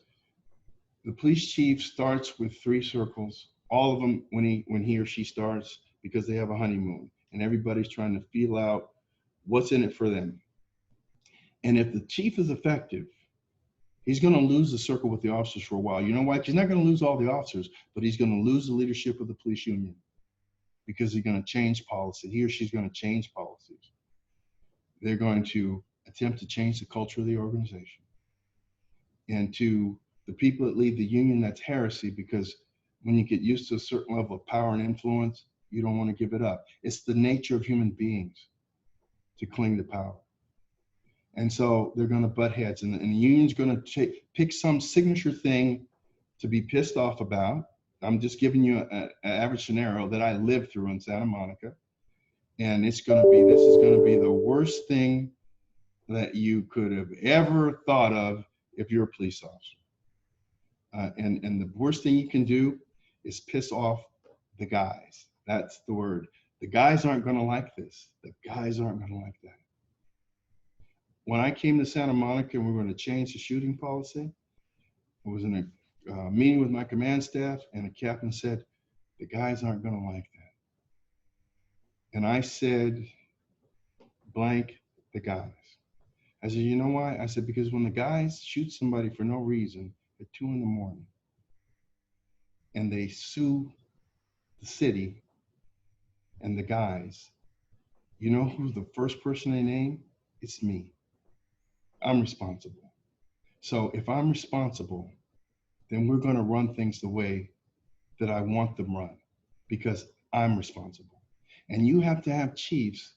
the police chief starts with three circles, all of them when he or she starts, because they have a honeymoon and everybody's trying to feel out what's in it for them. And if the chief is effective, he's going to lose the circle with the officers for a while. You know why? He's not going to lose all the officers, but he's going to lose the leadership of the police union, because he's going to change policy. He or she's going to change policies. They're going to attempt to change the culture of the organization. And to the people that leave the union, that's heresy, because when you get used to a certain level of power and influence, you don't want to give it up. It's the nature of human beings to cling to power. And so they're going to butt heads, and the union's going to pick some signature thing to be pissed off about. I'm just giving you an average scenario that I lived through in Santa Monica. And this is going to be the worst thing that you could have ever thought of if you're a police officer. And the worst thing you can do is piss off the guys. That's the word. The guys aren't going to like this. The guys aren't going to like that. When I came to Santa Monica and we were going to change the shooting policy, I was in a meeting with my command staff, and the captain said, the guys aren't going to like that. And I said, blank, the guys. I said, you know why? I said, because when the guys shoot somebody for no reason at 2 a.m. and they sue the city and the guys, you know who's the first person they name? It's me. I'm responsible. So if I'm responsible, then we're going to run things the way that I want them run, because I'm responsible. And you have to have chiefs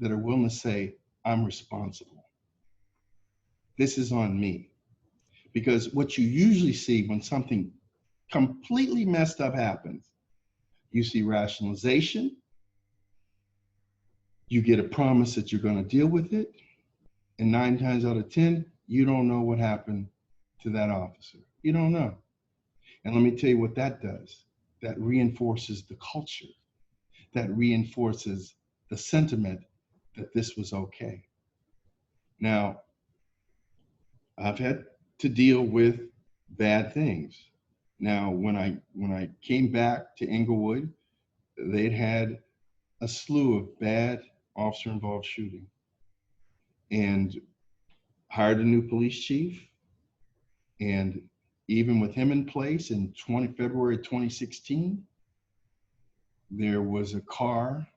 that are willing to say, I'm responsible. This is on me. Because what you usually see when something completely messed up happens, you see rationalization, you get a promise that you're going to deal with it, and 9 times out of 10, you don't know what happened to that officer. You don't know. And let me tell you what that does. That reinforces the culture. That reinforces the sentiment that this was okay. Now, I've had to deal with bad things. Now, when I came back to Inglewood, they'd had a slew of bad officer-involved shooting, and hired a new police chief. And even with him in place in February 2016, there was a car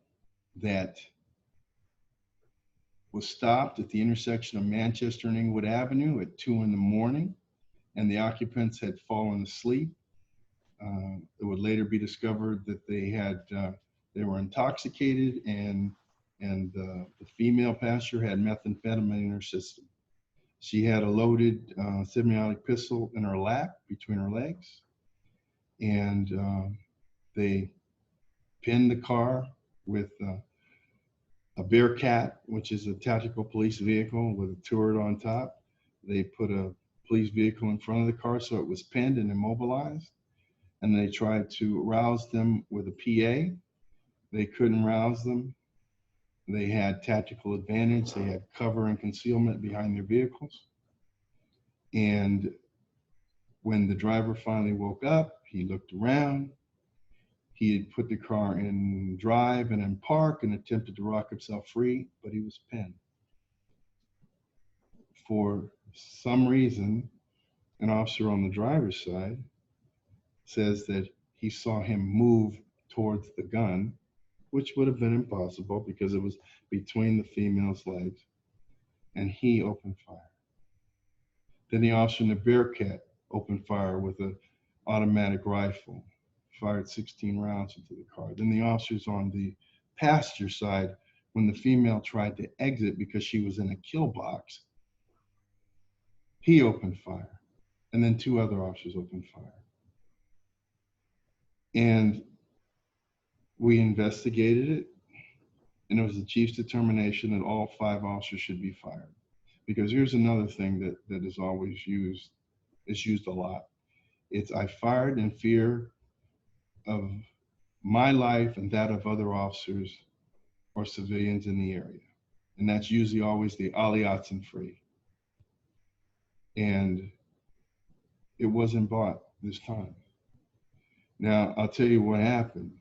that was stopped at the intersection of Manchester and Inglewood Avenue at 2 a.m, and the occupants had fallen asleep. It would later be discovered that they were intoxicated, and the female passenger had methamphetamine in her system. She had a loaded semi-automatic pistol in her lap between her legs, and They pinned the car with a Bearcat, which is a tactical police vehicle with a turret on top. They put a police vehicle in front of the car so it was pinned and immobilized. And they tried to rouse them with a PA. They couldn't rouse them. They had tactical advantage. They had cover and concealment behind their vehicles. And when the driver finally woke up, he looked around. He had put the car in drive and in park and attempted to rock himself free, but he was pinned. For some reason, an officer on the driver's side says that he saw him move towards the gun, which would have been impossible because it was between the female's legs, and he opened fire. Then the officer in the Bearcat opened fire with an automatic rifle, fired 16 rounds into the car. Then the officers on the passenger side, when the female tried to exit because she was in a kill box, he opened fire. And then 2 other officers opened fire. And we investigated it, and it was the chief's determination that all 5 officers should be fired. Because here's another thing that is always used, it's used a lot. It's I fired in fear of my life and that of other officers or civilians in the area. And that's usually always the aliyats and free. And it wasn't bought this time. Now, I'll tell you what happened.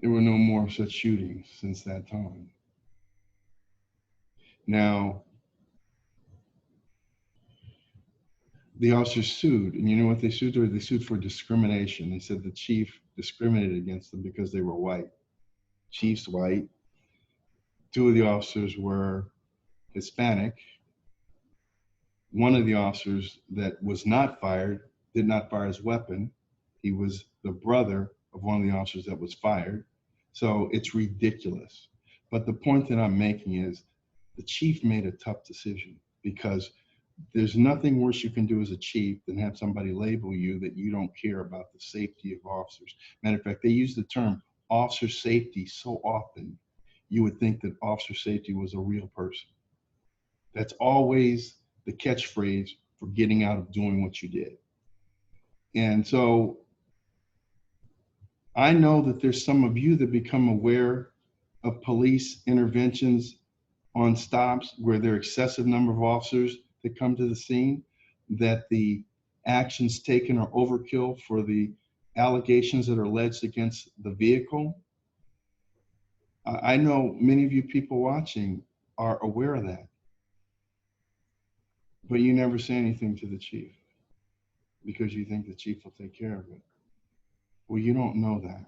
There were no more such shootings since that time. Now, the officers sued, and you know what they sued for? They sued for discrimination. They said the chief discriminated against them because they were white. Chief's white. 2 of the officers were Hispanic. One of the officers that was not fired did not fire his weapon. He was the brother of one of the officers that was fired. So it's ridiculous. But the point that I'm making is the chief made a tough decision, because there's nothing worse you can do as a chief than have somebody label you that you don't care about the safety of officers. Matter of fact, they use the term officer safety so often, you would think that officer safety was a real person. That's always the catchphrase for getting out of doing what you did. And so I know that there's some of you that become aware of police interventions on stops where there are excessive number of officers that come to the scene, that the actions taken are overkill for the allegations that are alleged against the vehicle. I know many of you people watching are aware of that, but you never say anything to the chief because you think the chief will take care of it. Well, you don't know that.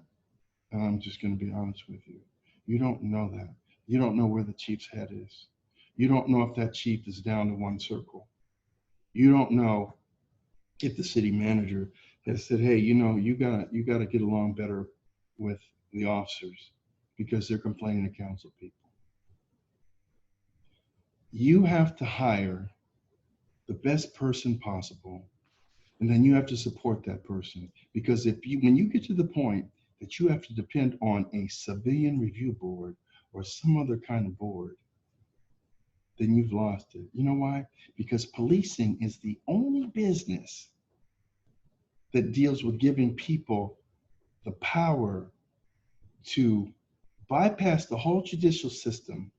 And I'm just going to be honest with you. You don't know that. You don't know where the chief's head is. You don't know if that chief is down to 1 circle. You don't know if the city manager has said, hey, you know, you gotta get along better with the officers because they're complaining to council people. You have to hire the best person possible, and then you have to support that person. Because when you get to the point that you have to depend on a civilian review board or some other kind of board, then you've lost it. You know why? Because policing is the only business that deals with giving people the power to bypass the whole judicial system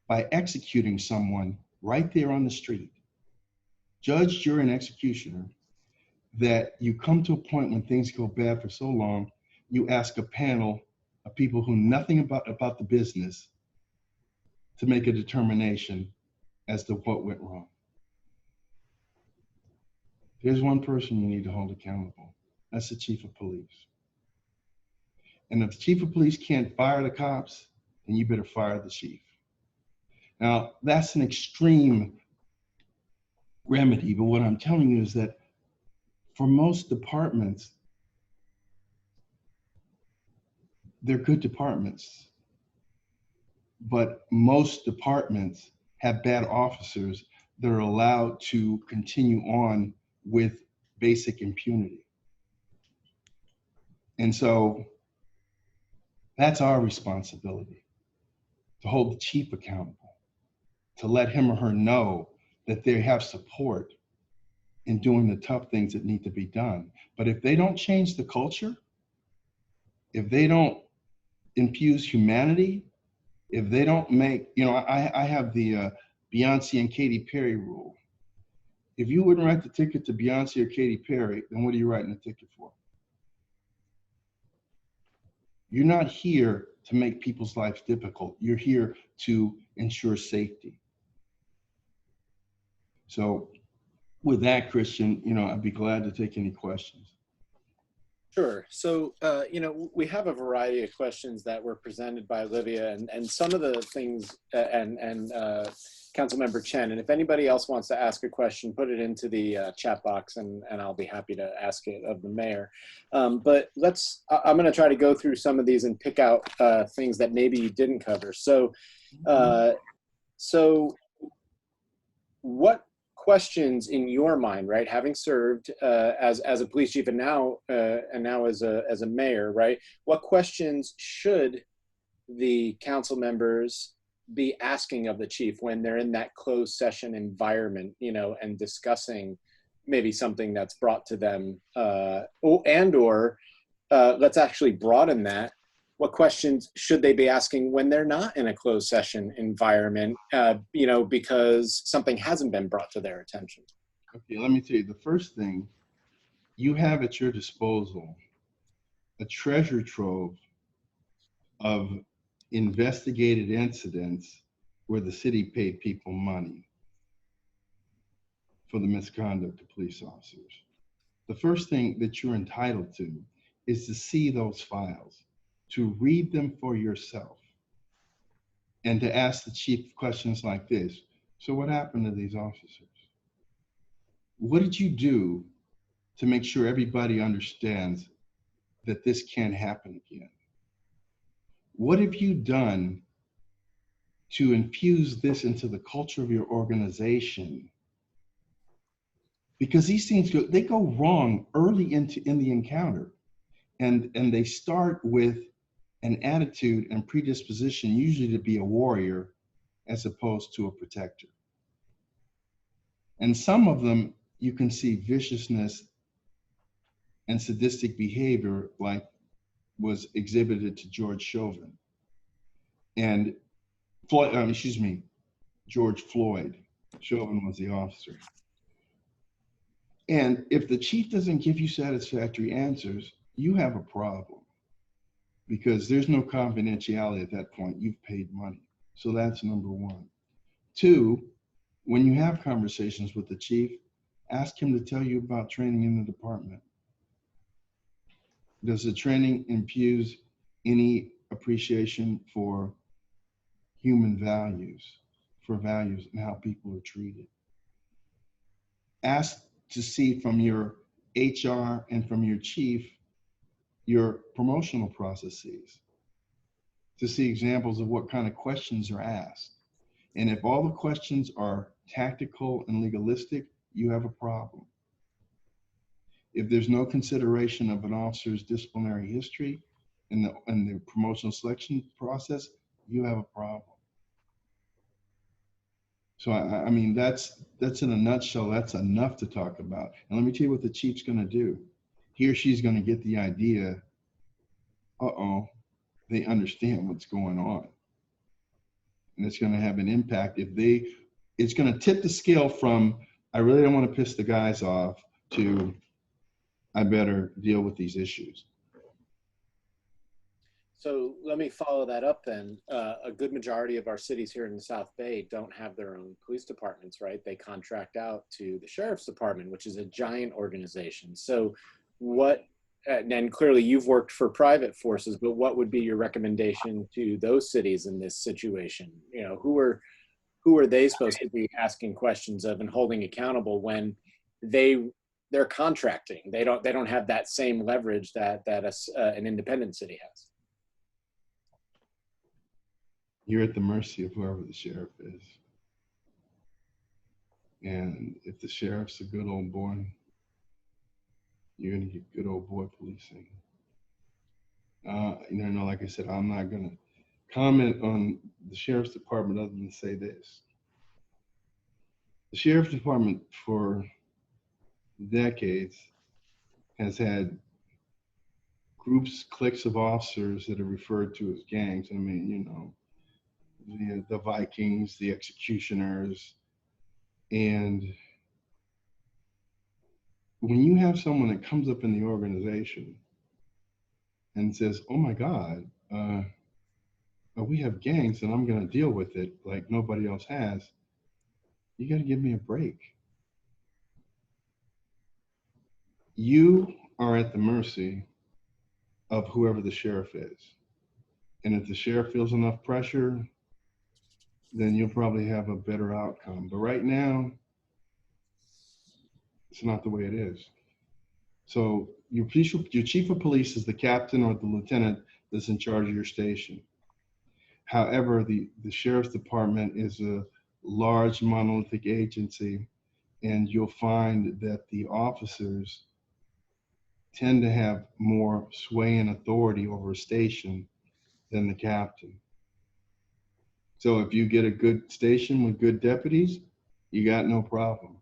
by executing someone right there on the street. Judge, jury, and executioner, that you come to a point when things go bad for so long, you ask a panel of people who know nothing about the business to make a determination as to what went wrong. There's one person you need to hold accountable. That's the chief of police. And if the chief of police can't fire the cops, then you better fire the chief. Now, that's an extreme remedy, but what I'm telling you is that for most departments, they're good departments, but most departments have bad officers that are allowed to continue on with basic impunity. And so that's our responsibility, to hold the chief accountable, to let him or her know that they have support in doing the tough things that need to be done. But if they don't change the culture, if they don't infuse humanity, if they don't make, I have the Beyonce and Katy Perry rule. If you wouldn't write the ticket to Beyonce or Katy Perry, then what are you writing the ticket for? You're not here to make people's lives difficult. You're here to ensure safety. So with that, Christian, I'd be glad to take any questions. Sure. So, we have a variety of questions that were presented by Olivia, and some of the things, and Councilmember Chen, and if anybody else wants to ask a question, put it into the chat box, and I'll be happy to ask it of the mayor. But I'm going to try to go through some of these and pick out things that maybe you didn't cover. So, what questions in your mind, right? Having served as a police chief and now as a mayor, right? What questions should the council members be asking of the chief when they're in that closed session environment, and discussing maybe something that's brought to them, or let's actually broaden that. What questions should they be asking when they're not in a closed session environment, because something hasn't been brought to their attention? Okay, let me tell you, the first thing, you have at your disposal a treasure trove of investigated incidents where the city paid people money for the misconduct of police officers. The first thing that you're entitled to is to see those files, to read them for yourself, and to ask the chief questions like this. So what happened to these officers? What did you do to make sure everybody understands that this can't happen again? What have you done to infuse this into the culture of your organization? Because these things they go wrong early in the encounter, and they start with an attitude and predisposition usually to be a warrior as opposed to a protector. And some of them, you can see viciousness and sadistic behavior like was exhibited to George Chauvin. And George Floyd. Chauvin was the officer. And if the chief doesn't give you satisfactory answers, you have a problem, because there's no confidentiality at that point. You've paid money. So that's number one. Two, when you have conversations with the chief, ask him to tell you about training in the department. Does the training infuse any appreciation for human values, for values and how people are treated? Ask to see from your HR and from your chief your promotional processes, to see examples of what kind of questions are asked. And if all the questions are tactical and legalistic, you have a problem. If there's no consideration of an officer's disciplinary history in the promotional selection process, you have a problem. So I mean, that's in a nutshell, that's enough to talk about. And let me tell you what the chief's gonna do. He or she's gonna get the idea, they understand what's going on. And it's gonna have an impact it's gonna tip the scale from, I really don't wanna piss the guys off, to, I better deal with these issues. So let me follow that up then. A good majority of our cities here in the South Bay don't have their own police departments, right? They contract out to the sheriff's department, which is a giant organization. So and clearly you've worked for private forces, but what would be your recommendation to those cities in this situation? Who are they supposed to be asking questions of and holding accountable when they're contracting? They don't have that same leverage that an independent city has. You're at the mercy of whoever the sheriff is. And if the sheriff's a good old boy, you're gonna get good old boy policing. Like I said, I'm not going to comment on the sheriff's department other than say this. The sheriff's department for decades has had groups, cliques of officers that are referred to as gangs. I mean, the Vikings, the executioners. And when you have someone that comes up in the organization and says, oh my God, we have gangs and I'm going to deal with it like nobody else has, you got to give me a break. You are at the mercy of whoever the sheriff is. And if the sheriff feels enough pressure, then you'll probably have a better outcome. But right now, it's not the way it is. So your chief of police is the captain or the lieutenant that's in charge of your station. However, the sheriff's department is a large monolithic agency, and you'll find that the officers tend to have more sway and authority over a station than the captain. So if you get a good station with good deputies, you got no problem.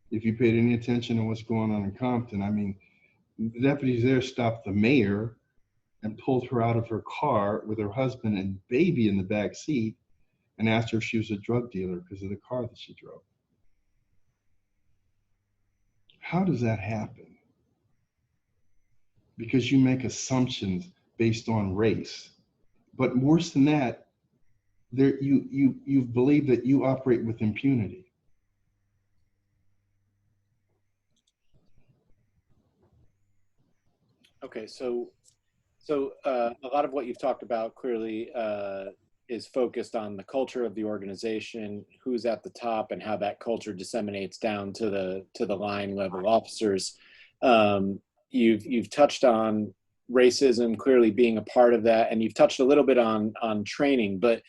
If you paid any attention to what's going on in Compton, I mean, the deputies there stopped the mayor and pulled her out of her car with her husband and baby in the back seat and asked her if she was a drug dealer because of the car that she drove. How does that happen? Because you make assumptions based on race. But worse than that, you believe that you operate with impunity. Okay, so a lot of what you've talked about clearly is focused on the culture of the organization, who's at the top, and how that culture disseminates down to the line level officers. You've touched on racism clearly being a part of that, and you've touched a little bit on training, but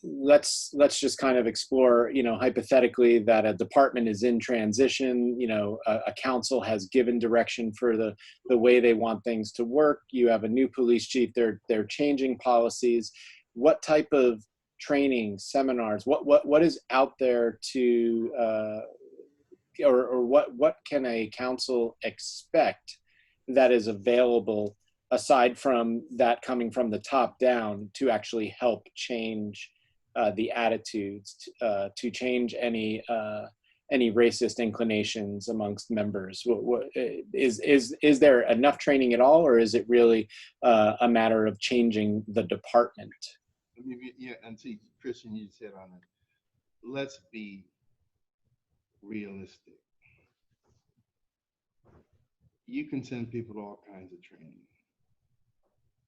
let's just kind of explore, hypothetically that a department is in transition, a council has given direction for the way they want things to work. You have a new police chief, they're changing policies. What type of training, seminars, what is out there to, or what can a council expect that is available aside from that coming from the top down to actually help change the attitudes, to change any racist inclinations amongst members? Is there enough training at all, or is it really a matter of changing the department? Yeah, and see, Christian, you said on it. Let's be realistic. You can send people to all kinds of training.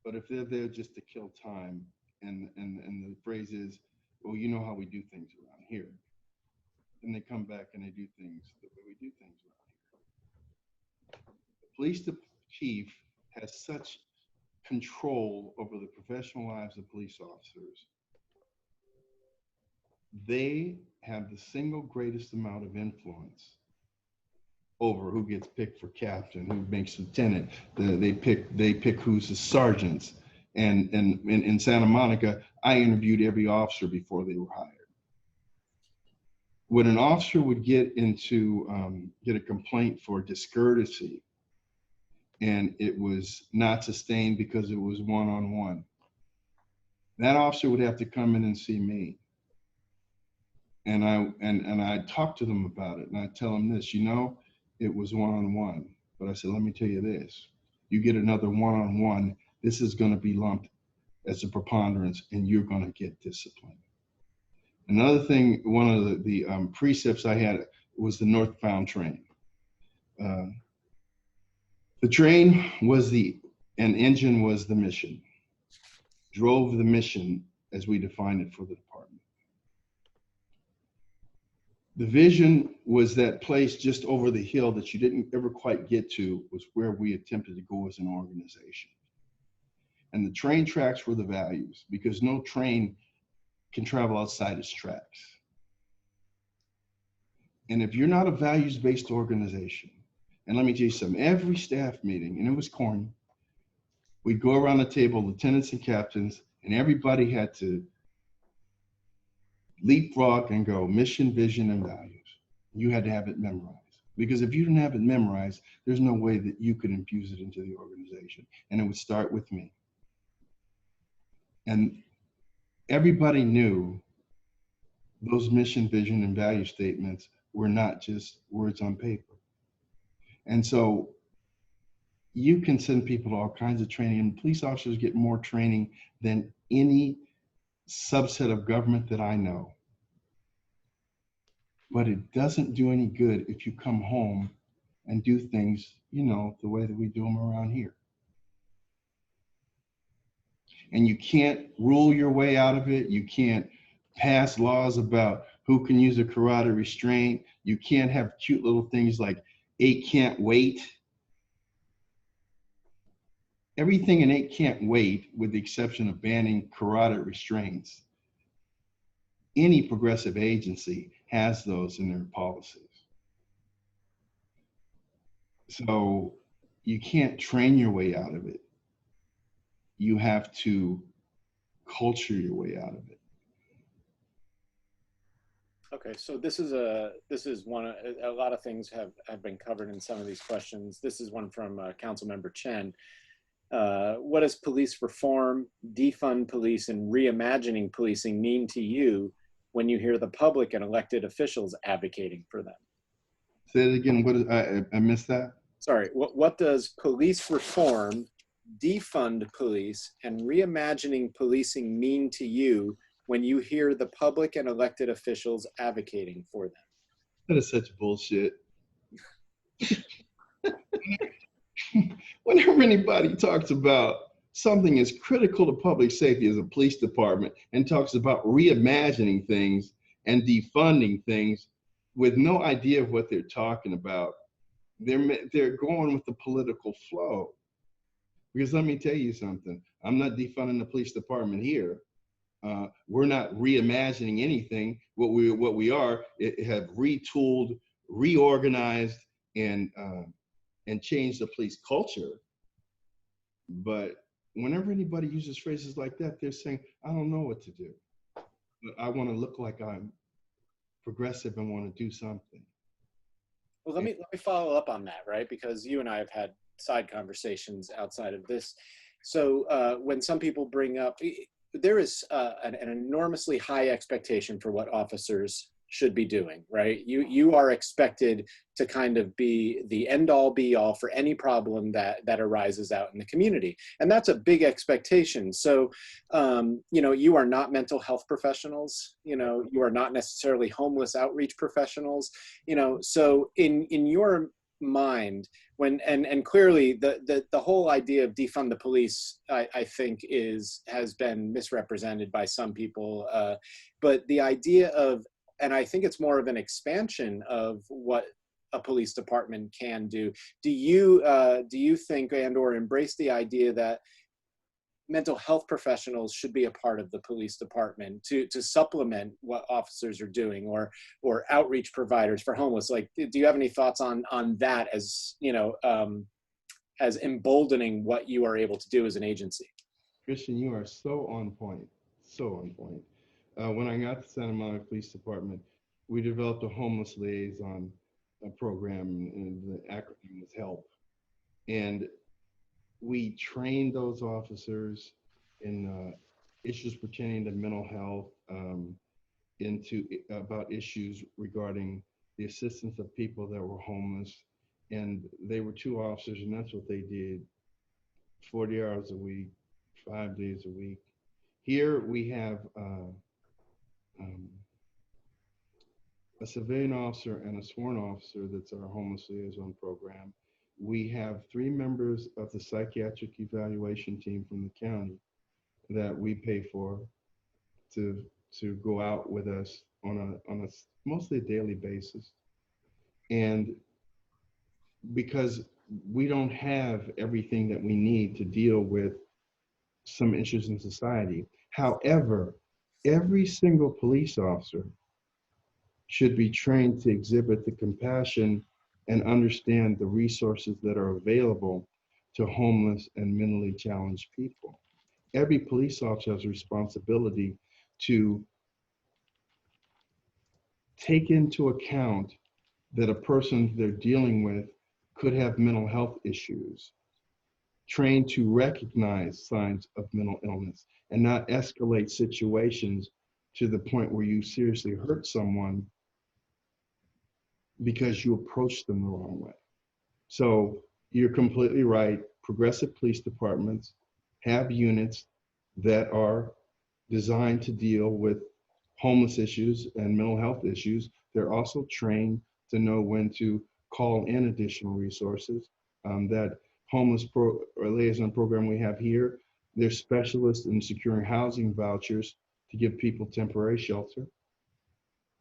But if they're there just to kill time, and the phrase is, well, you know how we do things around here, and they come back and they do things the way we do things around here. The police chief has such control over the professional lives of police officers. They have the single greatest amount of influence over who gets picked for captain, who makes lieutenant. They pick who's the sergeants. And in Santa Monica, I interviewed every officer before they were hired. When an officer would get a complaint for discourtesy, and it was not sustained because it was one-on-one, that officer would have to come in and see me. And I talk to them about it, and I tell them this, it was one-on-one. But I said, let me tell you this, you get another one-on-one, this is going to be lumped as a preponderance, and you're going to get discipline. Another thing, one of the precepts I had was the northbound train. The train was and engine was the mission, drove the mission as we defined it for the department. The vision was that place just over the hill that you didn't ever quite get to, was where we attempted to go as an organization. And the train tracks were the values, because no train can travel outside its tracks. And if you're not a values-based organization, and let me tell you something, every staff meeting, and it was corny, we'd go around the table, lieutenants and captains, and everybody had to leapfrog and go mission, vision, and values. You had to have it memorized. Because if you didn't have it memorized, there's no way that you could infuse it into the organization. And it would start with me. And everybody knew those mission, vision, and value statements were not just words on paper. And so you can send people to all kinds of training, and police officers get more training than any subset of government that I know. But it doesn't do any good if you come home and do things, you know, the way that we do them around here. And you can't rule your way out of it. You can't pass laws about who can use a carotid restraint. You can't have cute little things like 8 can't wait. Everything in 8 can't wait, with the exception of banning carotid restraints. Any progressive agency has those in their policies. So you can't train your way out of it. You have to culture your way out of it. Okay, so this is one, a lot of things have been covered in some of these questions. This is one from Councilmember Chen. What does police reform, defund police, and reimagining policing mean to you when you hear the public and elected officials advocating for them? Say it again. What is, I missed that. Sorry, what does police reform, defund police, and reimagining policing mean to you when you hear the public and elected officials advocating for them? That is such bullshit. Whenever anybody talks about something as critical to public safety as a police department and talks about reimagining things and defunding things with no idea of what they're talking about, they're going with the political flow. Because let me tell you something, I'm not defunding the police department here. We're not reimagining anything. What we are have retooled, reorganized, and changed the police culture. But whenever anybody uses phrases like that, they're saying, I don't know what to do, but I want to look like I'm progressive and want to do something. Well, let me follow up on that, right? Because you and I have had side conversations outside of this. So when some people bring up, there is an enormously high expectation for what officers should be doing, right? You are expected to kind of be the end all be all for any problem that arises out in the community. And that's a big expectation. So, you know, you are not mental health professionals, you know, you are not necessarily homeless outreach professionals, you know, so in your mind, when and clearly the whole idea of defund the police, I think has been misrepresented by some people, but the idea of, and I think it's more of an expansion of what a police department can do. Do you think and/or embrace the idea that mental health professionals should be a part of the police department to supplement what officers are doing, or outreach providers for homeless? Like, do you have any thoughts on that, as you know, as emboldening what you are able to do as an agency? Christian, you are so on point, so on point. When I got to Santa Monica Police Department, we developed a homeless liaison program, and the acronym was HELP. And we trained those officers in issues pertaining to mental health, about issues regarding the assistance of people that were homeless. And they were 2 officers, and that's what they did 40 hours a week, 5 days a week. Here we have a civilian officer and a sworn officer that's our homeless liaison program. We have 3 members of the psychiatric evaluation team from the county that we pay for to go out with us on a mostly a daily basis. And because we don't have everything that we need to deal with some issues in society. However, every single police officer should be trained to exhibit the compassion and understand the resources that are available to homeless and mentally challenged people. Every police officer has a responsibility to take into account that a person they're dealing with could have mental health issues, trained to recognize signs of mental illness and not escalate situations to the point where you seriously hurt someone because you approached them the wrong way. So you're completely right. Progressive police departments have units that are designed to deal with homeless issues and mental health issues. They're also trained to know when to call in additional resources. That homeless liaison program we have here, they're specialists in securing housing vouchers to give people temporary shelter.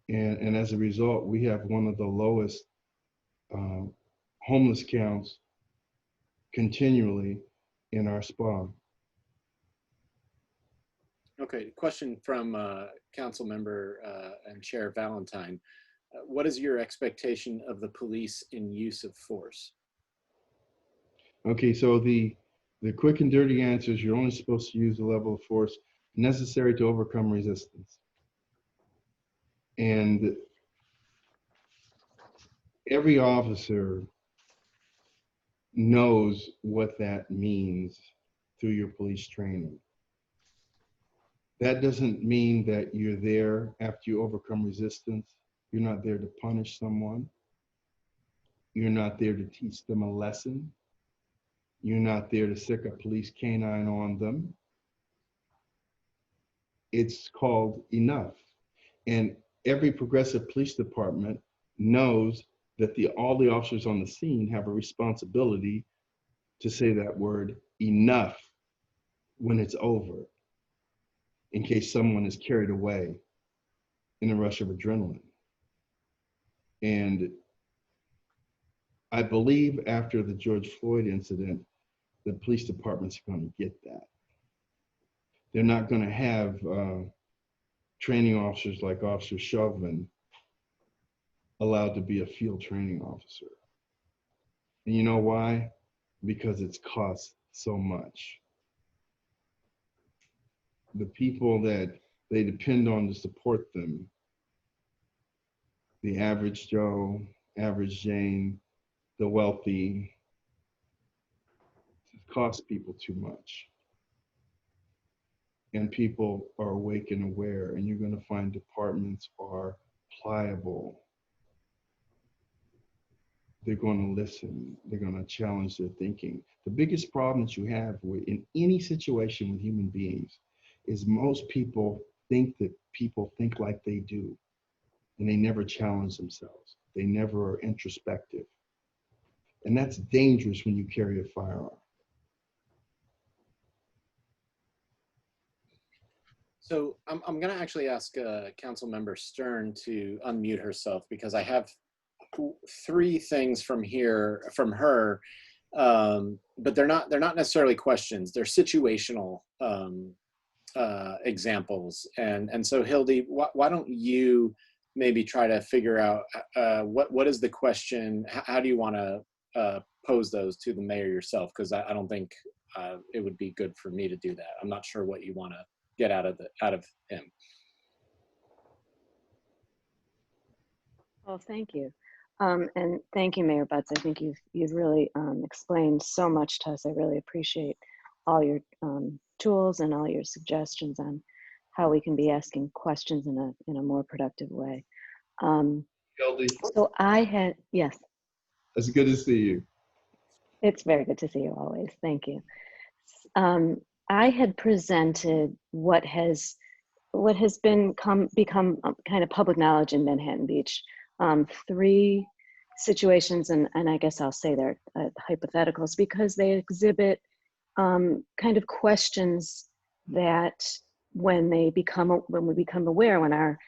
And as a result, we have one of the lowest homeless counts continually in our spa. Okay, question from Council Member and Chair Valentine. What is your expectation of the police in use of force? Okay, so the quick and dirty answer is you're only supposed to use the level of force necessary to overcome resistance. And every officer knows what that means through your police training. That doesn't mean that you're there after you overcome resistance. You're not there to punish someone. You're not there to teach them a lesson. You're not there to stick a police canine on them. It's called enough. And every progressive police department knows that all the officers on the scene have a responsibility to say that word enough when it's over, in case someone is carried away in a rush of adrenaline. And I believe after the George Floyd incident, the police department's going to get that. They're not going to have training officers like Officer Chauvin allowed to be a field training officer. And you know why? Because it's cost so much. The people that they depend on to support them, the average Joe, average Jane, the wealthy, it costs people too much. And people are awake and aware, and you're going to find departments are pliable. They're going to listen. They're going to challenge their thinking. The biggest problem that you have in any situation with human beings is most people think that people think like they do, and they never challenge themselves. They never are introspective. And that's dangerous when you carry a firearm. So I'm going to actually ask Council Member Stern to unmute herself because I have 3 things from her, but they're not necessarily questions. They're situational examples. And so Hildy, why don't you maybe try to figure out what is the question? How do you want to pose those to the mayor yourself? Because I don't think it would be good for me to do that. I'm not sure what you want to get out of him. Well, thank you. And thank you, Mayor Butts. I think you've really explained so much to us. I really appreciate all your tools and all your suggestions on how we can be asking questions in a more productive way. So yes. It's good to see you. It's very good to see you always. Thank you. I had presented what has become kind of public knowledge in Manhattan Beach. 3 situations, and I guess I'll say they're hypotheticals because they exhibit kind of questions that when we become aware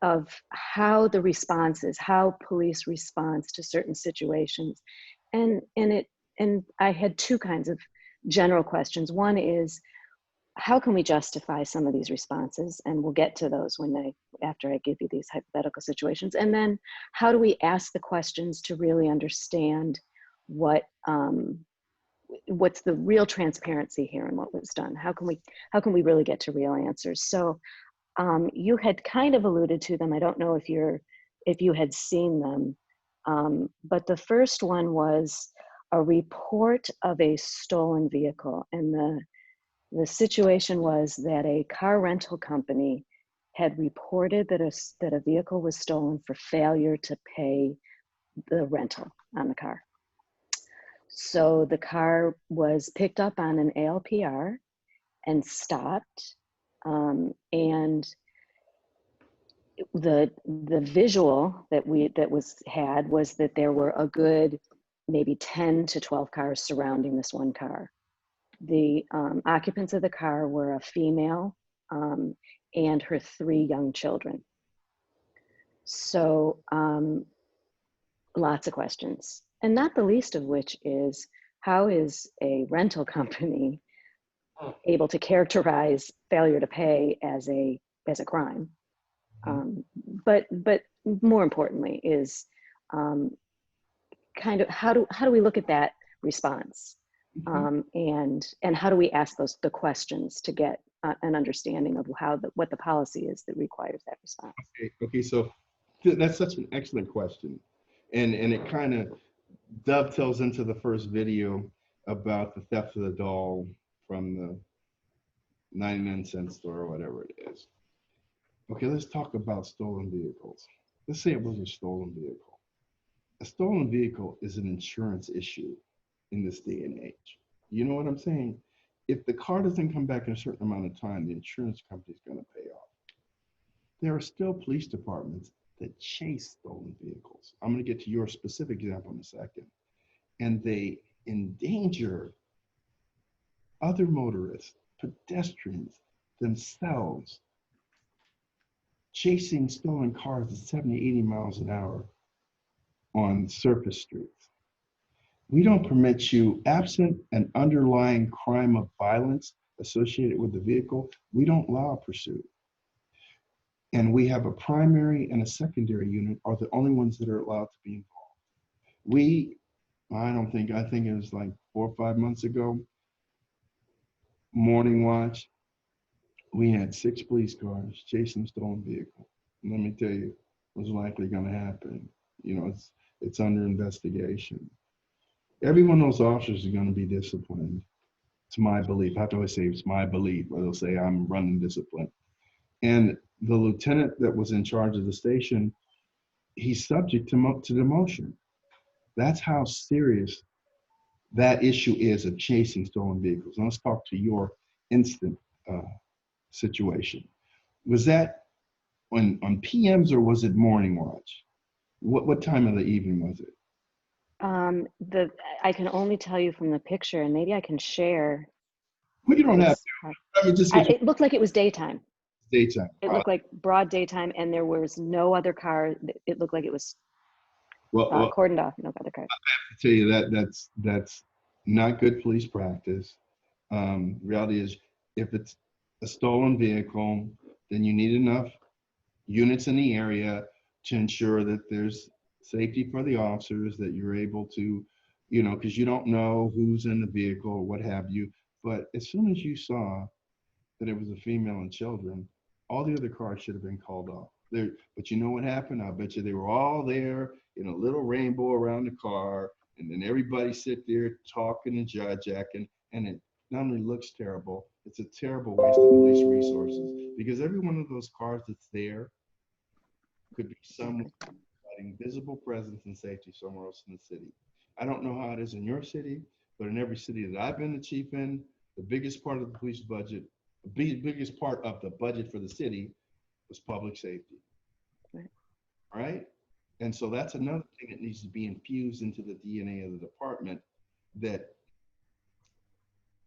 of how police responds to certain situations, and I had 2 kinds of general questions. One is, how can we justify some of these responses? And we'll get to those after I give you these hypothetical situations. And then how do we ask the questions to really understand what what's the real transparency here in what was done? How can we really get to real answers? So you had kind of alluded to them. I don't know if you had seen them, but the first one was a report of a stolen vehicle, and the situation was that a car rental company had reported that a vehicle was stolen for failure to pay the rental on the car. So the car was picked up on an ALPR and stopped, and the visual that was that there were a good maybe 10 to 12 cars surrounding this one car. The occupants of the car were a female and her 3 young children. So lots of questions, and not the least of which is, how is a rental company able to characterize failure to pay as a crime? But more importantly is kind of how do we look at that response, and how do we ask the questions to get an understanding of what the policy is that requires that response. Okay, so that's such an excellent question, and it kind of dovetails into the first video about the theft of the doll from the 99-cent store or whatever it is. Okay, let's talk about stolen vehicles. Let's say it was a stolen vehicle. A stolen vehicle is an insurance issue in this day and age. You know what I'm saying? If the car doesn't come back in a certain amount of time, the insurance company is going to pay off. There are still police departments that chase stolen vehicles. I'm going to get to your specific example in a second. And they endanger other motorists, pedestrians, themselves, chasing stolen cars at 70, 80 miles an hour on surface streets. We don't permit you, absent an underlying crime of violence associated with the vehicle, we don't allow a pursuit. And we have a primary and a secondary unit are the only ones that are allowed to be involved. I think it was like 4 or 5 months ago, morning watch, we had 6 police cars chasing a stolen vehicle. And let me tell you, what's likely going to happen. You know, it's under investigation. Every one of those officers are going to be disciplined. It's my belief. I have to always say it's my belief, or they'll say I'm running discipline. And the lieutenant that was in charge of the station, he's subject to demotion. That's how serious that issue is of chasing stolen vehicles. And let's talk to your instant situation. Was that on PMs or was it morning watch? What time of the evening was it? I can only tell you from the picture, and maybe I can share. Well, you don't have to. I mean, it looked like it was daytime. Daytime. It looked like broad daytime, and there was no other car. It looked like it was cordoned off, no other cars. I have to tell you that's not good police practice. Reality is, if it's a stolen vehicle, then you need enough units in the area to ensure that there's safety for the officers, that you're able to, you know, because you don't know who's in the vehicle or what have you. But as soon as you saw that it was a female and children, all the other cars should have been called off. But you know what happened? I bet you they were all there in a little rainbow around the car, and then everybody sit there talking and judging, and it not only looks terrible, it's a terrible waste of police resources, because every one of those cars that's there could be someone providing visible presence and safety somewhere else in the city. I don't know how it is in your city, but in every city that I've been the chief in, the biggest part of the police budget, the biggest part of the budget for the city was public safety. Right. All right? And so that's another thing that needs to be infused into the DNA of the department, that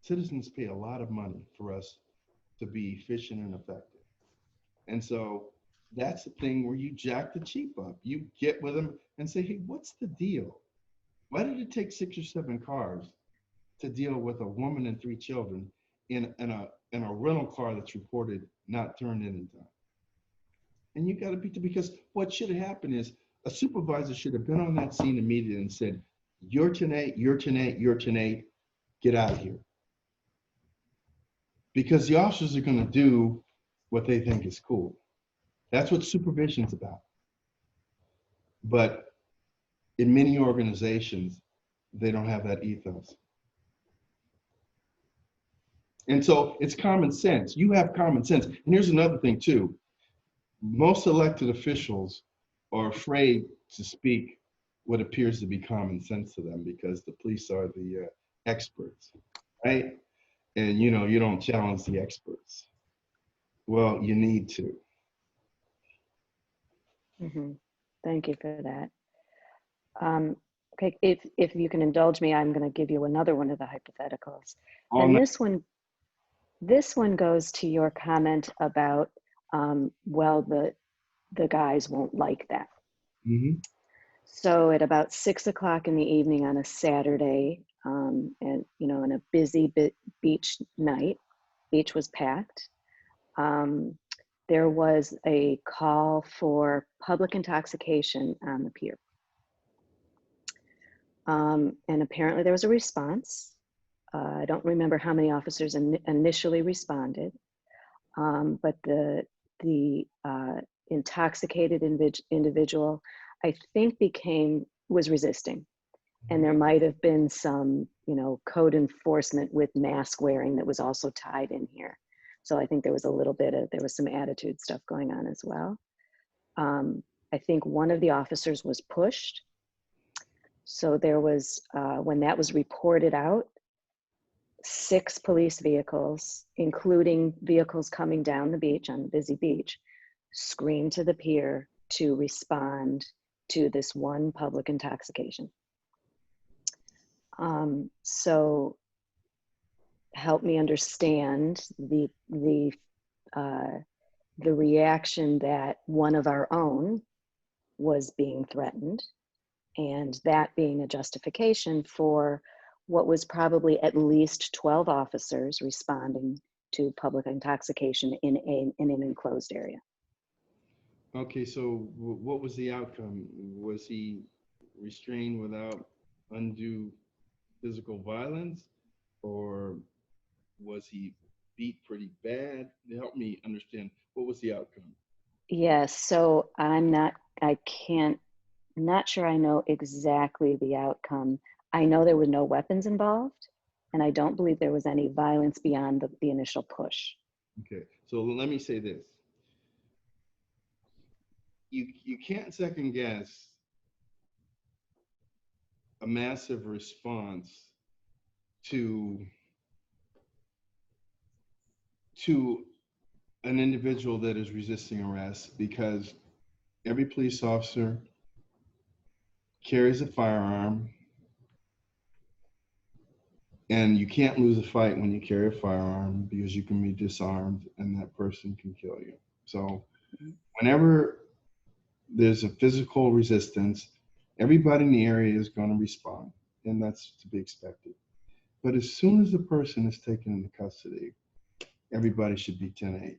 citizens pay a lot of money for us to be efficient and effective. And so that's the thing where you jack the chief up. You get with them and say, hey, what's the deal? Why did it take 6 or 7 cars to deal with a woman and 3 children in a rental car that's reported not turned in time? And you got to beat it, because what should have happened is a supervisor should have been on that scene immediately and said, you're 10-8, you're 10-8, you're 10-8. get out of here. Because the officers are going to do what they think is cool. That's what supervision's about. But in many organizations, they don't have that ethos. And so it's common sense. You have common sense. And here's another thing too. Most elected officials are afraid to speak what appears to be common sense to them because the police are the experts, right? And you know, you don't challenge the experts. Well, you need to. Thank you for that. Okay, if you can indulge me, I'm going to give you another one of the hypotheticals. And this one goes to your comment about, well, the guys won't like that. So at about 6 o'clock in the evening on a Saturday, and you know, on a busy beach night, beach was packed. There was a call for public intoxication on the pier. And apparently there was a response. I don't remember how many officers initially responded, but the intoxicated individual, I think was resisting. And there might have been some, you know, code enforcement with mask wearing that was also tied in here. So I think there was there was some attitude stuff going on as well. I think one of the officers was pushed. So there was, when that was reported out, 6 police vehicles, including vehicles coming down the beach on the busy beach, screamed to the pier to respond to this one public intoxication. So help me understand the reaction that one of our own was being threatened, and that being a justification for what was probably at least 12 officers responding to public intoxication in an enclosed area. Okay, so what was the outcome? Was he restrained without undue physical violence, or was he beat pretty bad? Help me understand, what was the outcome? Yes, so not sure I know exactly the outcome. I know there were no weapons involved, and I don't believe there was any violence beyond the initial push. Okay, so let me say this. You can't second guess a massive response to an individual that is resisting arrest, because every police officer carries a firearm, and you can't lose a fight when you carry a firearm because you can be disarmed and that person can kill you. So whenever there's a physical resistance, everybody in the area is going to respond, and that's to be expected. But as soon as the person is taken into custody, everybody should be 10-8.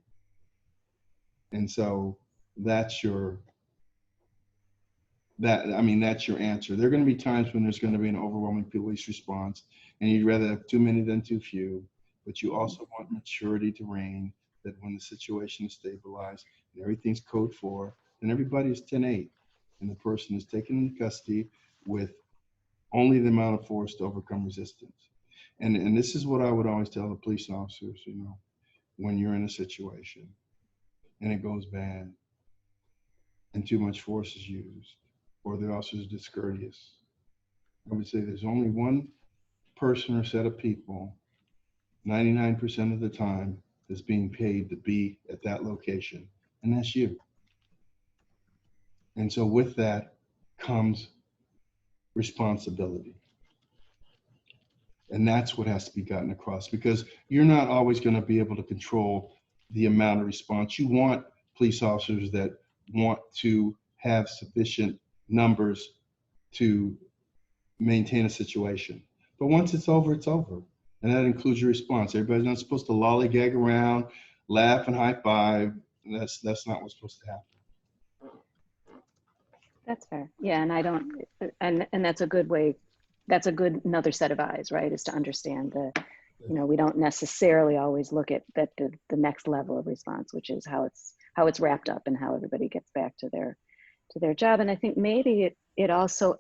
And so that's your answer. There are going to be times when there's going to be an overwhelming police response, and you'd rather have too many than too few, but you also want maturity to reign, that when the situation is stabilized and everything's code 4, then everybody is 10-8, and the person is taken into custody with only the amount of force to overcome resistance. And this is what I would always tell the police officers, you know, when you're in a situation and it goes bad and too much force is used, or the officer is discourteous, I would say there's only one person or set of people 99% of the time that's being paid to be at that location, and that's you. And so with that comes responsibility. And that's what has to be gotten across, because you're not always going to be able to control the amount of response. You want police officers that want to have sufficient numbers to maintain a situation. But once it's over, it's over. And that includes your response. Everybody's not supposed to lollygag around, laugh and high five. That's not what's supposed to happen. That's fair. Yeah, and I don't, and that's a good way that's a good another set of eyes, right? Is to understand the, we don't necessarily always look at that the next level of response, which is how it's wrapped up and how everybody gets back to their job. And I think maybe it also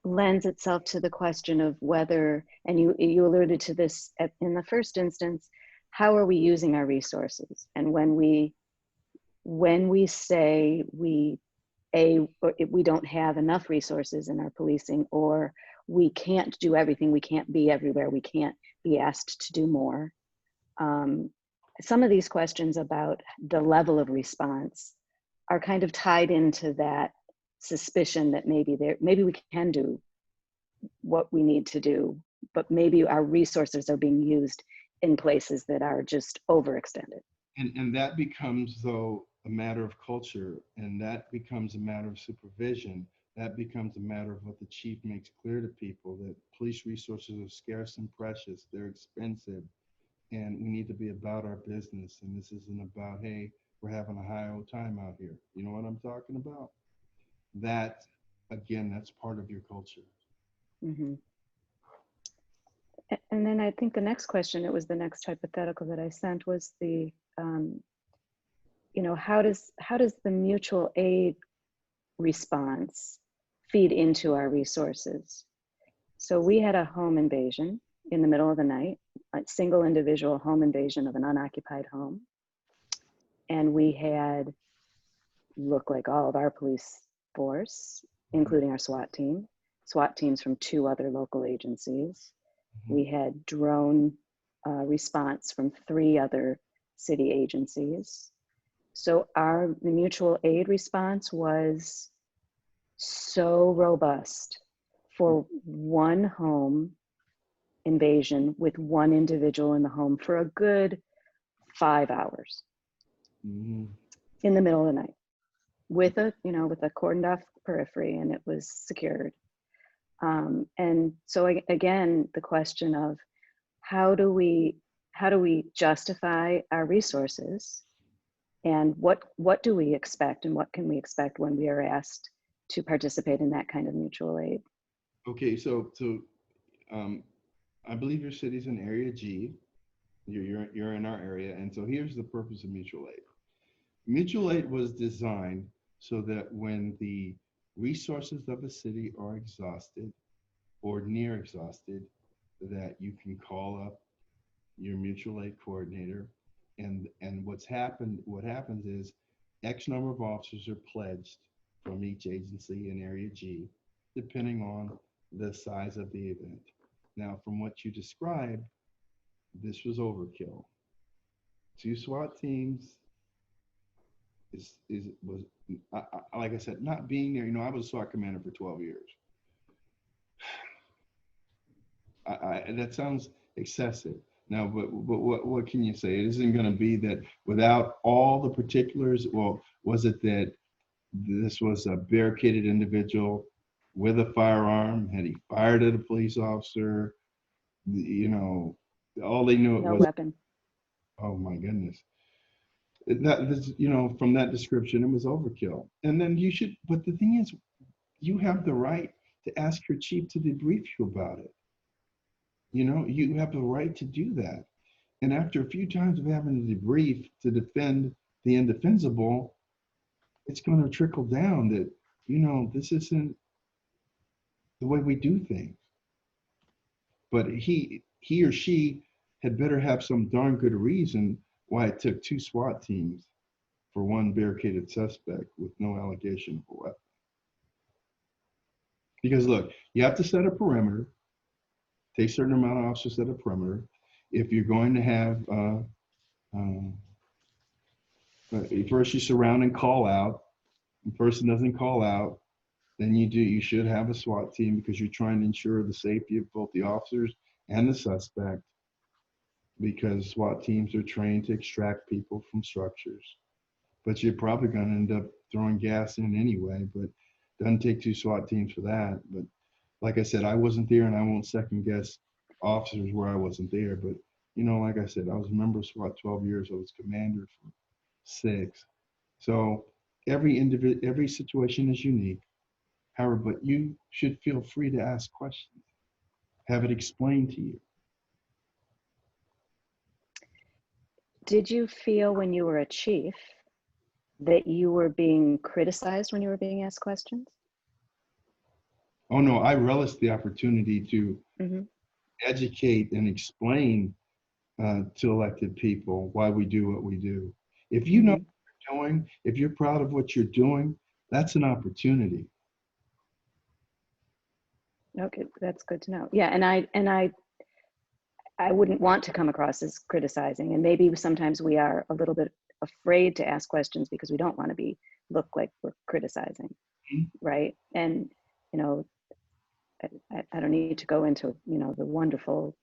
lends itself to the question of whether, and you alluded to this in the first instance, how are we using our resources? And when we say we don't have enough resources in our policing, or we can't do everything, we can't be everywhere, we can't be asked to do more. Some of these questions about the level of response are kind of tied into that suspicion that maybe we can do what we need to do, but maybe our resources are being used in places that are just overextended. And that becomes, though, a matter of culture, and that becomes a matter of supervision. That becomes a matter of what the chief makes clear to people, that police resources are scarce and precious, they're expensive, and we need to be about our business. And this isn't about, hey, we're having a high old time out here. You know what I'm talking about? That, again, that's part of your culture. Mm-hmm. And then I think the next question, it was the next hypothetical that I sent, was the, how does the mutual aid response feed into our resources? So we had a home invasion in the middle of the night, a single individual home invasion of an unoccupied home. And we had, looked like all of our police force, including our SWAT teams from 2 other local agencies. We had drone response from 3 other city agencies. So the mutual aid response was so robust for one home invasion with one individual in the home for a good 5 hours in the middle of the night with a cordoned off periphery, and it was secured. And so again, the question of how do we justify our resources, and what do we expect, and what can we expect when we are asked to participate in that kind of mutual aid? Okay, so I believe your city's in Area G. You're in our area, and so here's the purpose of mutual aid. Mutual aid was designed so that when the resources of a city are exhausted or near exhausted, that you can call up your mutual aid coordinator, and what happens is X number of officers are pledged from each agency in Area G, depending on the size of the event. Now, from what you described, this was overkill. 2 SWAT teams was like I said, not being there. I was a SWAT commander for 12 years. That sounds excessive. Now, but what can you say? It isn't going to be that without all the particulars. Well, was it that this was a barricaded individual with a firearm? Had he fired at a police officer? All they knew it No was weapon. Oh my goodness. From that description, it was overkill. And then but the thing is, you have the right to ask your chief to debrief you about it. You have the right to do that. And after a few times of having to debrief to defend the indefensible, it's going to trickle down that, this isn't the way we do things. But he or she had better have some darn good reason why it took 2 SWAT teams for one barricaded suspect with no allegation of a weapon. Because look, you have to set a perimeter, take a certain amount of officers at a perimeter. If you're going to have, first you surround and call out. If the person doesn't call out, then you should have a SWAT team, because you're trying to ensure the safety of both the officers and the suspect, because SWAT teams are trained to extract people from structures. But you're probably going to end up throwing gas in anyway, but it doesn't take 2 SWAT teams for that. But like I said, I wasn't there, and I won't second guess officers where I wasn't there. But, like I said, I was a member of SWAT 12 years. I was commander for 6. So every situation is unique. However, but you should feel free to ask questions. have it explained to you. Did you feel when you were a chief that you were being criticized when you were being asked questions? Oh no, I relish the opportunity to educate and explain to elected people why we do what we do. If you know what you're doing, if you're proud of what you're doing, that's an opportunity. Okay, that's good to know. Yeah, and I wouldn't want to come across as criticizing, and maybe sometimes we are a little bit afraid to ask questions because we don't want to look like we're criticizing, right? And you know, I don't need to go into the wonderful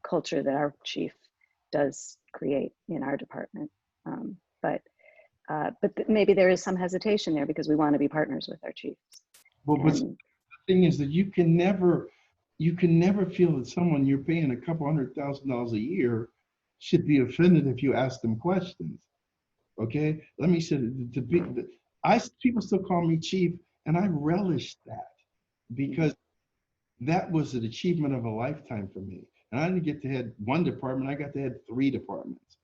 culture that our chief does create in our department, but maybe there is some hesitation there because we want to be partners with our chiefs. Well, but the thing is that you can never feel that someone you're paying a couple $100,000 a year should be offended if you ask them questions. Okay, let me say people still call me chief, and I relish that because that was an achievement of a lifetime for me. And I didn't get to head one department, I got to head 3 departments.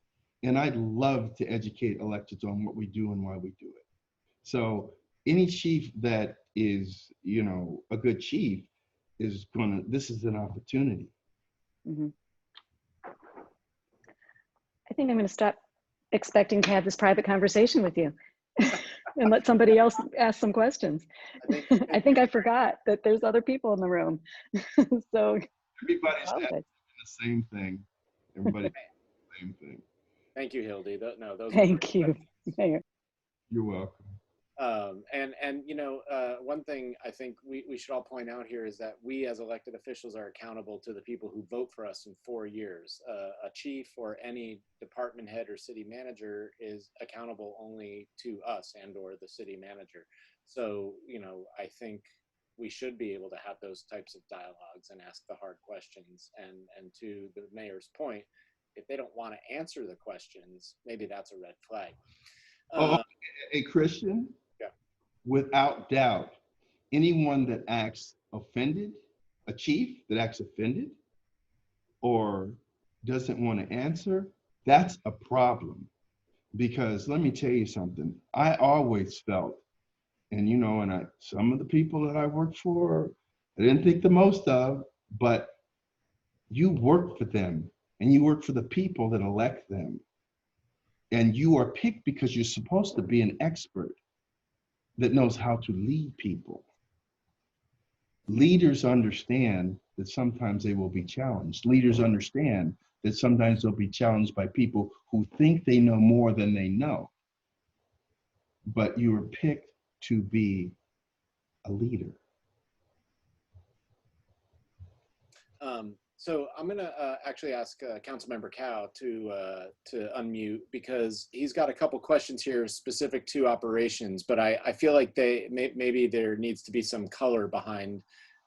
And I'd love to educate electeds on what we do and why we do it. So any chief that is, a good chief is this is an opportunity. I think I'm going to stop expecting to have this private conversation with you and let somebody else ask some questions. I think I forgot that there's other people in the room. So everybody's asking the same thing. Everybody's the same thing. Thank you, Hildy. Thank you, Mayor. You're welcome. One thing I think we should all point out here is that we as elected officials are accountable to the people who vote for us in 4 years. A chief or any department head or city manager is accountable only to us and or the city manager. So, I think we should be able to have those types of dialogues and ask the hard questions. And to the mayor's point, if they don't want to answer the questions, maybe that's a red flag. A Christian? Yeah. Without doubt, anyone that acts offended, a chief that acts offended or doesn't want to answer, that's a problem. Because let me tell you something, I always felt, and some of the people that I worked for, I didn't think the most of, but you work for them and you work for the people that elect them. And you are picked because you're supposed to be an expert that knows how to lead people. Leaders understand that sometimes they will be challenged. Leaders understand that sometimes they'll be challenged by people who think they know more than they know. But you were picked to be a leader. So I'm going to actually ask Councilmember Cow to unmute because he's got a couple questions here specific to operations, but I feel like maybe there needs to be some color behind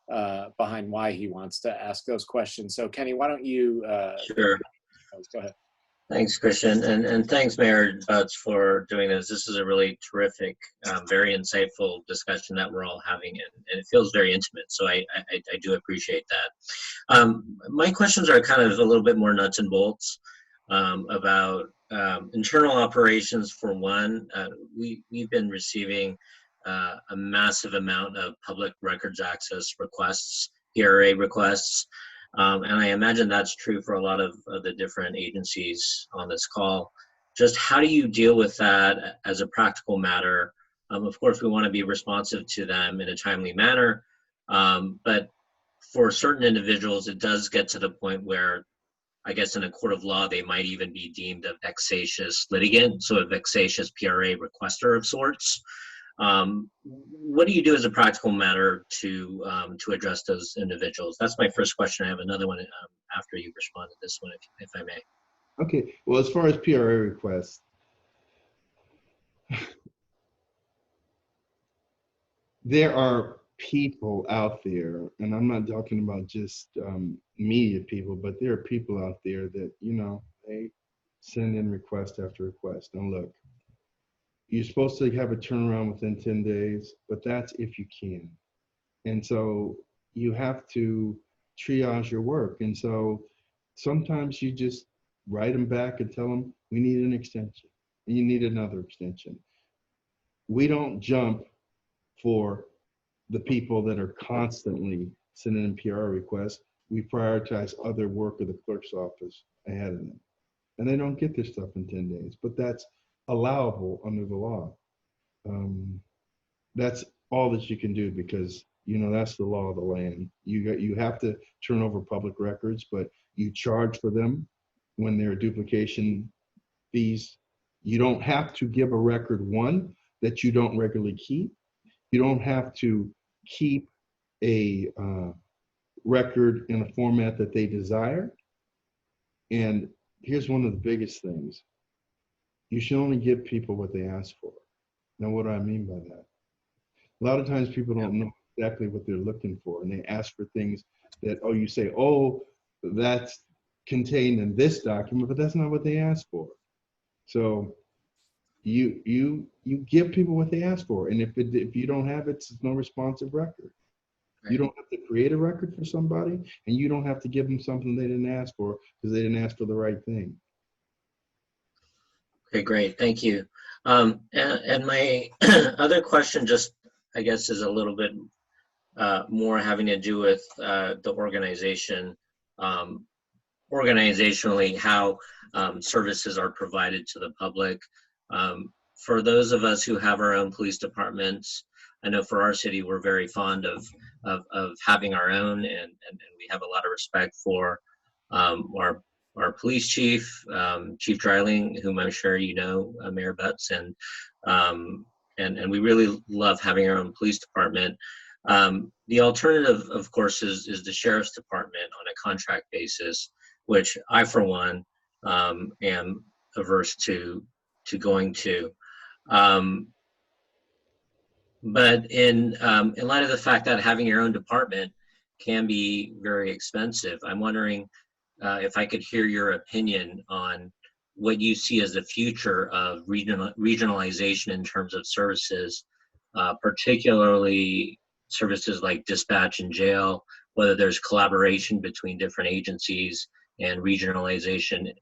why he wants to ask those questions. So Kenny, why don't you? Sure. Go ahead. Thanks, Christian, and thanks, Mayor Butts, for doing this. This is a really terrific, very insightful discussion that we're all having, and it feels very intimate, so I do appreciate that. My questions are kind of a little bit more nuts and bolts about internal operations. For one, we've been receiving a massive amount of public records access requests, PRA requests. And I imagine that's true for a lot of the different agencies on this call. Just how do you deal with that as a practical matter? Of course, we want to be responsive to them in a timely manner, but for certain individuals, it does get to the point where, I guess in a court of law, they might even be deemed a vexatious litigant, so a vexatious PRA requester of sorts. What do you do as a practical matter to address those individuals? That's my first question. I have another one after you respond to this one, if I may. Okay. Well, as far as PRA requests, there are people out there, and I'm not talking about just media people, but there are people out there that, they send in request after request. Now look, you're supposed to have a turnaround within 10 days, but that's if you can. And so you have to triage your work. And so sometimes you just write them back and tell them, we need an extension, and you need another extension. We don't jump for the people that are constantly sending in PR requests. We prioritize other work of the clerk's office ahead of them. And they don't get their stuff in 10 days, but that's allowable under the law. That's all that you can do, because that's the law of the land. You have to turn over public records, but you charge for them when there are duplication fees. You don't have to give a record one that you don't regularly keep. You don't have to keep a record in a format that they desire. And here's one of the biggest things. You should only give people what they ask for. Now, what do I mean by that? A lot of times people don't know exactly what they're looking for, and they ask for things that, you say, that's contained in this document, but that's not what they asked for. So you give people what they ask for, and if you don't have it, it's no responsive record. You don't have to create a record for somebody, and you don't have to give them something they didn't ask for because they didn't ask for the right thing. Okay, great, thank you. And my other question, just I guess, is a little bit more having to do with the organization, organizationally, how services are provided to the public. For those of us who have our own police departments, I know for our city, we're very fond of having our own, and we have a lot of respect for our police chief, Chief Dreiling, whom I'm sure you know, Mayor Butts, and we really love having our own police department. The alternative, of course, is the sheriff's department on a contract basis, which I, for one, am averse to going to. But in light of the fact that having your own department can be very expensive, I'm wondering if I could hear your opinion on what you see as the future of regionalization in terms of services, particularly services like dispatch and jail, whether there's collaboration between different agencies and regionalization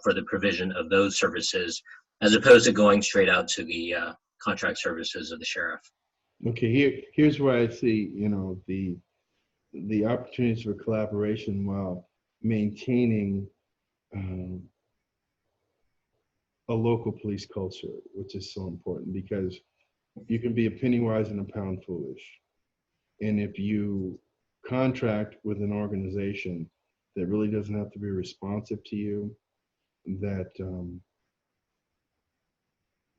for the provision of those services, as opposed to going straight out to the contract services of the sheriff. Okay, here's where I see, the opportunities for collaboration while maintaining a local police culture, which is so important, because you can be a penny wise and a pound foolish. And if you contract with an organization that really doesn't have to be responsive to you, that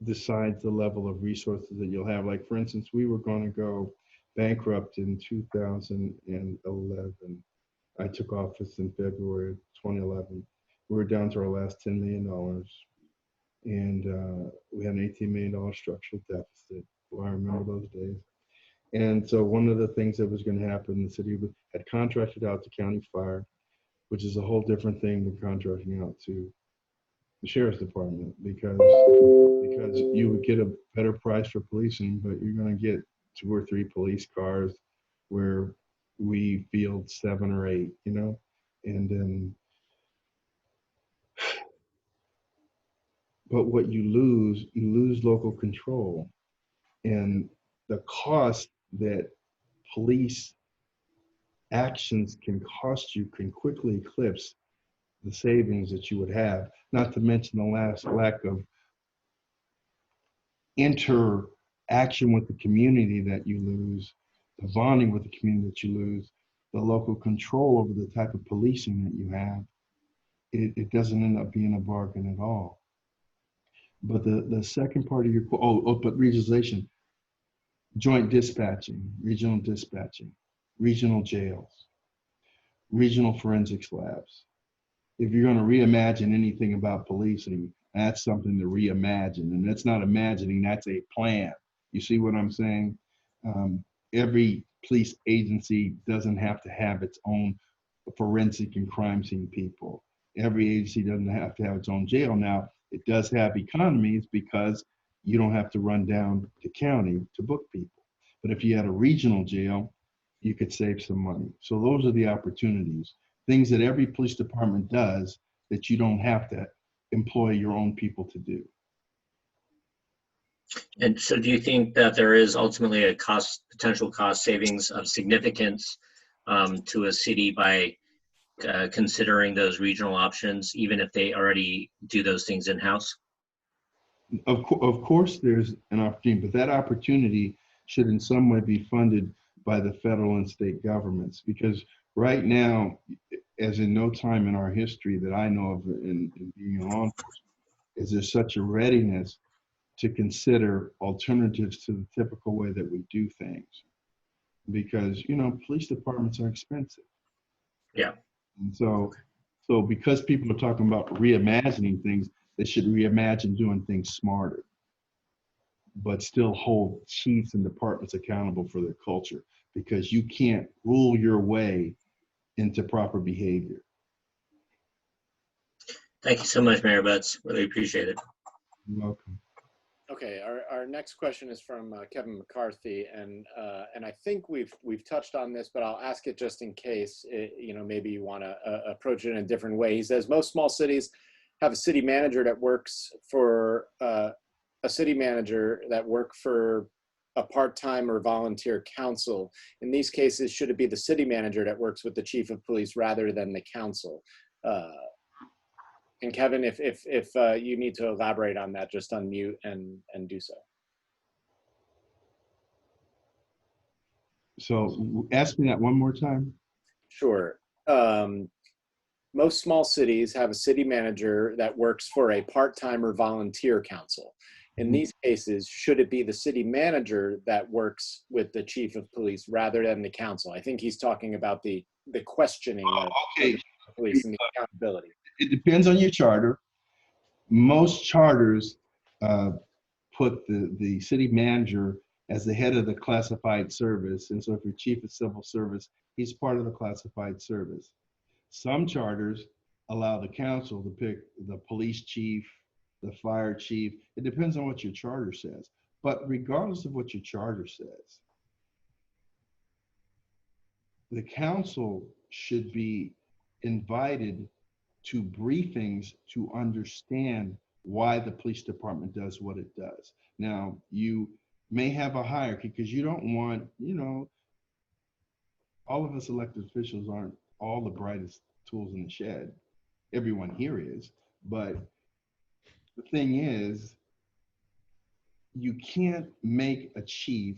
decides the level of resources that you'll have. Like, for instance, we were going to go bankrupt in 2011. I took office in February of 2011. We were down to our last $10 million, and we had an $18 million structural deficit. Well, I remember those days. And so one of the things that was going to happen, the city had contracted out to county fire, which is a whole different thing than contracting out to the sheriff's department, because you would get a better price for policing, but you're going to get 2 or 3 police cars where we field 7 or 8, and then, but what you lose local control, and the cost that police actions can cost you can quickly eclipse the savings that you would have, not to mention the lack of interaction with the community that you lose, the bonding with the community that you lose, the local control over the type of policing that you have. It doesn't end up being a bargain at all. But the second part of your, but regionalization, joint dispatching, regional jails, regional forensics labs. If you're going to reimagine anything about policing, that's something to reimagine. And that's not imagining, that's a plan. You see what I'm saying? Every police agency doesn't have to have its own forensic and crime scene people. Every agency doesn't have to have its own jail. Now, it does have economies because you don't have to run down to county to book people. But if you had a regional jail, you could save some money. So those are the opportunities, things that every police department does that you don't have to employ your own people to do. And so do you think that there is ultimately a potential cost savings of significance to a city by considering those regional options, even if they already do those things in-house? Of course, there's an opportunity, but that opportunity should in some way be funded by the federal and state governments, because right now, as in no time in our history that I know of in being in law enforcement, is there such a readiness to consider alternatives to the typical way that we do things. Because, you know, police departments are expensive. Yeah. And so because people are talking about reimagining things, they should reimagine doing things smarter, but still hold chiefs and departments accountable for their culture, because you can't rule your way into proper behavior. Thank you so much, Mayor Butts. Really appreciate it. You're welcome. Okay, our next question is from Kevin McCarthy, and I think we've touched on this, but I'll ask it just in case you know, maybe you want to approach it in a different way. He says most small cities have a city manager that works for a part-time or volunteer council. In these cases, should it be the city manager that works with the chief of police rather than the council? And Kevin, if you need to elaborate on that, just unmute and do so. So ask me that one more time. Sure. Most small cities have a city manager that works for a part-time or volunteer council. In these cases, should it be the city manager that works with the chief of police rather than the council? I think he's talking about the questioning of the police and the accountability. It depends on your charter. Most charters put the city manager as the head of the classified service. And so if you're chief of civil service, he's part of the classified service. Some charters allow the council to pick the police chief, the fire chief. It depends on what your charter says. But regardless of what your charter says, the council should be invited to briefings to understand why the police department does what it does. Now, you may have a hierarchy because you don't want, you know, all of us elected officials aren't all the brightest tools in the shed. Everyone here is, but the thing is, you can't make a chief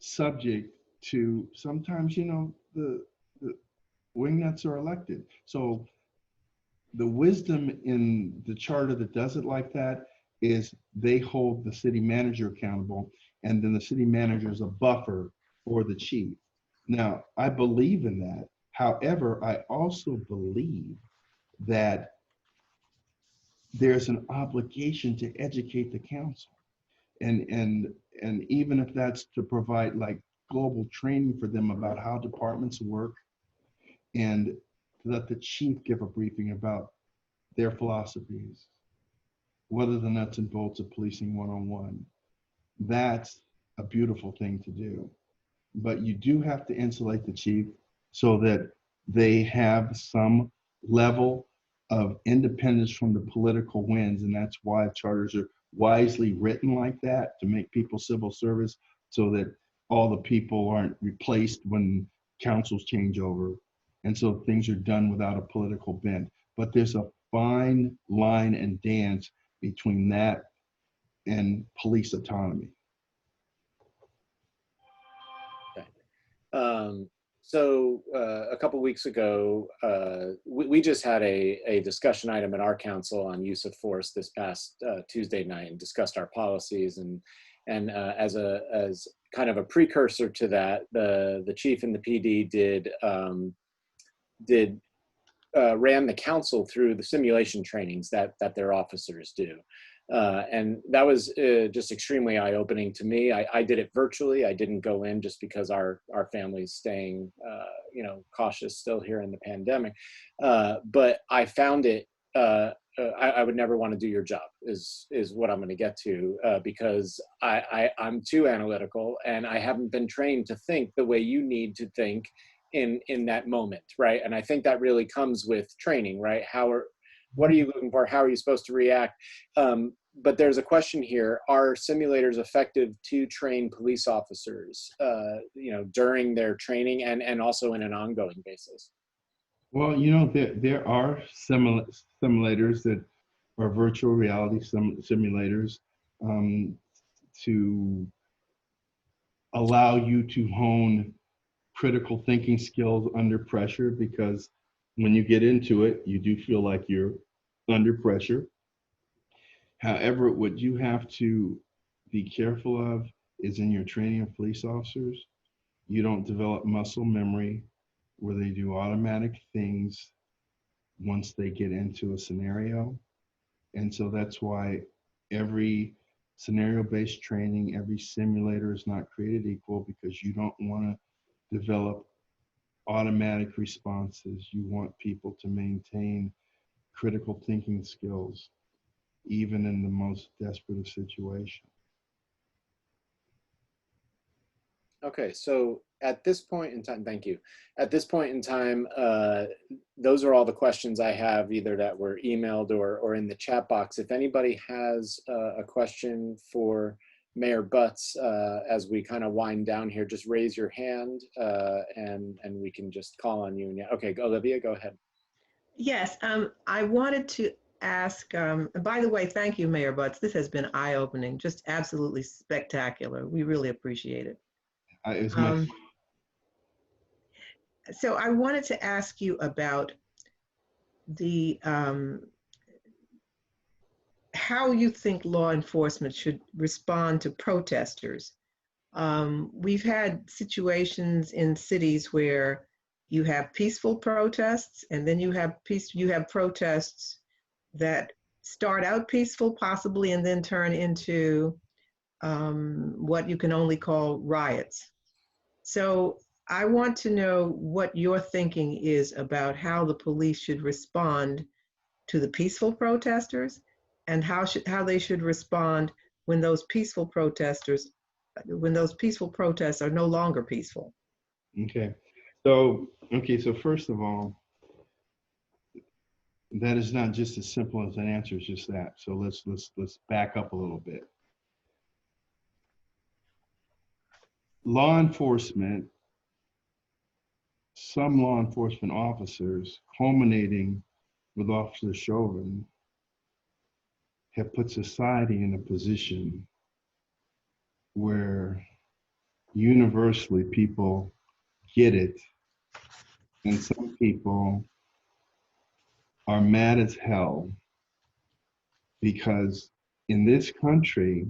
subject to, sometimes, you know, the wingnuts are elected. So the wisdom in the charter that does it like that is they hold the city manager accountable, and then the city manager is a buffer for the chief. Now, I believe in that. However, I also believe that there's an obligation to educate the council. And even if that's to provide like global training for them about how departments work, and let the chief give a briefing about their philosophies, what are the nuts and bolts of policing 101. That's a beautiful thing to do. But you do have to insulate the chief so that they have some level of independence from the political winds. And that's why charters are wisely written like that, to make people civil service so that all the people aren't replaced when councils change over. And so things are done without a political bent. But there's a fine line and dance between that and police autonomy. Okay. So a couple weeks ago, we just had a discussion item in our council on use of force this past Tuesday night, and discussed our policies. And as kind of a precursor to that, the chief and the PD ran the council through the simulation trainings that their officers do. And that was just extremely eye-opening to me. I did it virtually. I didn't go in just because our family's staying, you know, cautious still here in the pandemic. But I found it I would never want to do your job is what I'm going to get to, because I'm too analytical and I haven't been trained to think the way you need to think in that moment, right? And I think that really comes with training, right? What are you looking for? How are you supposed to react? But there's a question here: are simulators effective to train police officers, during their training and also in an ongoing basis? Well, there are simulators that are virtual reality simulators to allow you to hone critical thinking skills under pressure, because when you get into it, you do feel like you're under pressure. However, what you have to be careful of is in your training of police officers, you don't develop muscle memory where they do automatic things once they get into a scenario. And so that's why every scenario-based training, every simulator is not created equal, because you don't want to develop automatic responses. You want people to maintain critical thinking skills, even in the most desperate of situations. Okay, so at this point in time, thank you. At this point in time, those are all the questions I have, either that were emailed or in the chat box. If anybody has a question for Mayor Butts as we kind of wind down here, just raise your hand and we can just call on you. Okay, Olivia, go ahead. Yes, I wanted to ask, by the way, thank you, Mayor Butts. This has been eye-opening, just absolutely spectacular. We really appreciate it. So I wanted to ask you about the how you think law enforcement should respond to protesters. We've had situations in cities where you have peaceful protests, and then you have protests that start out peaceful, possibly, and then turn into what you can only call riots. So I want to know what your thinking is about how the police should respond to the peaceful protesters, and how they should respond when those peaceful protests are no longer peaceful. Okay. So first of all, that is not just as simple as an answer as just that. So let's back up a little bit. Law enforcement, some law enforcement officers, culminating with Officer Chauvin, have put society in a position where universally people get it, and some people are mad as hell because in this country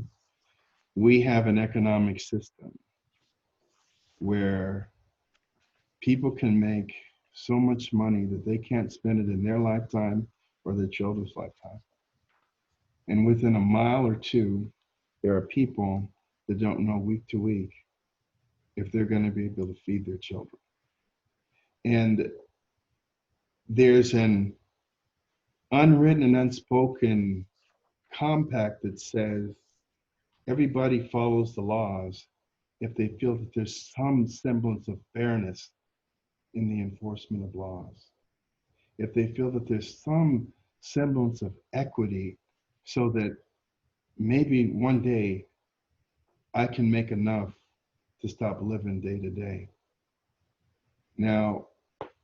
we have an economic system where people can make so much money that they can't spend it in their lifetime or their children's lifetime. And within a mile or two, there are people that don't know week to week if they're going to be able to feed their children. And there's an unwritten and unspoken compact that says everybody follows the laws if they feel that there's some semblance of fairness in the enforcement of laws, if they feel that there's some semblance of equity, so that maybe one day I can make enough to stop living day to day. Now,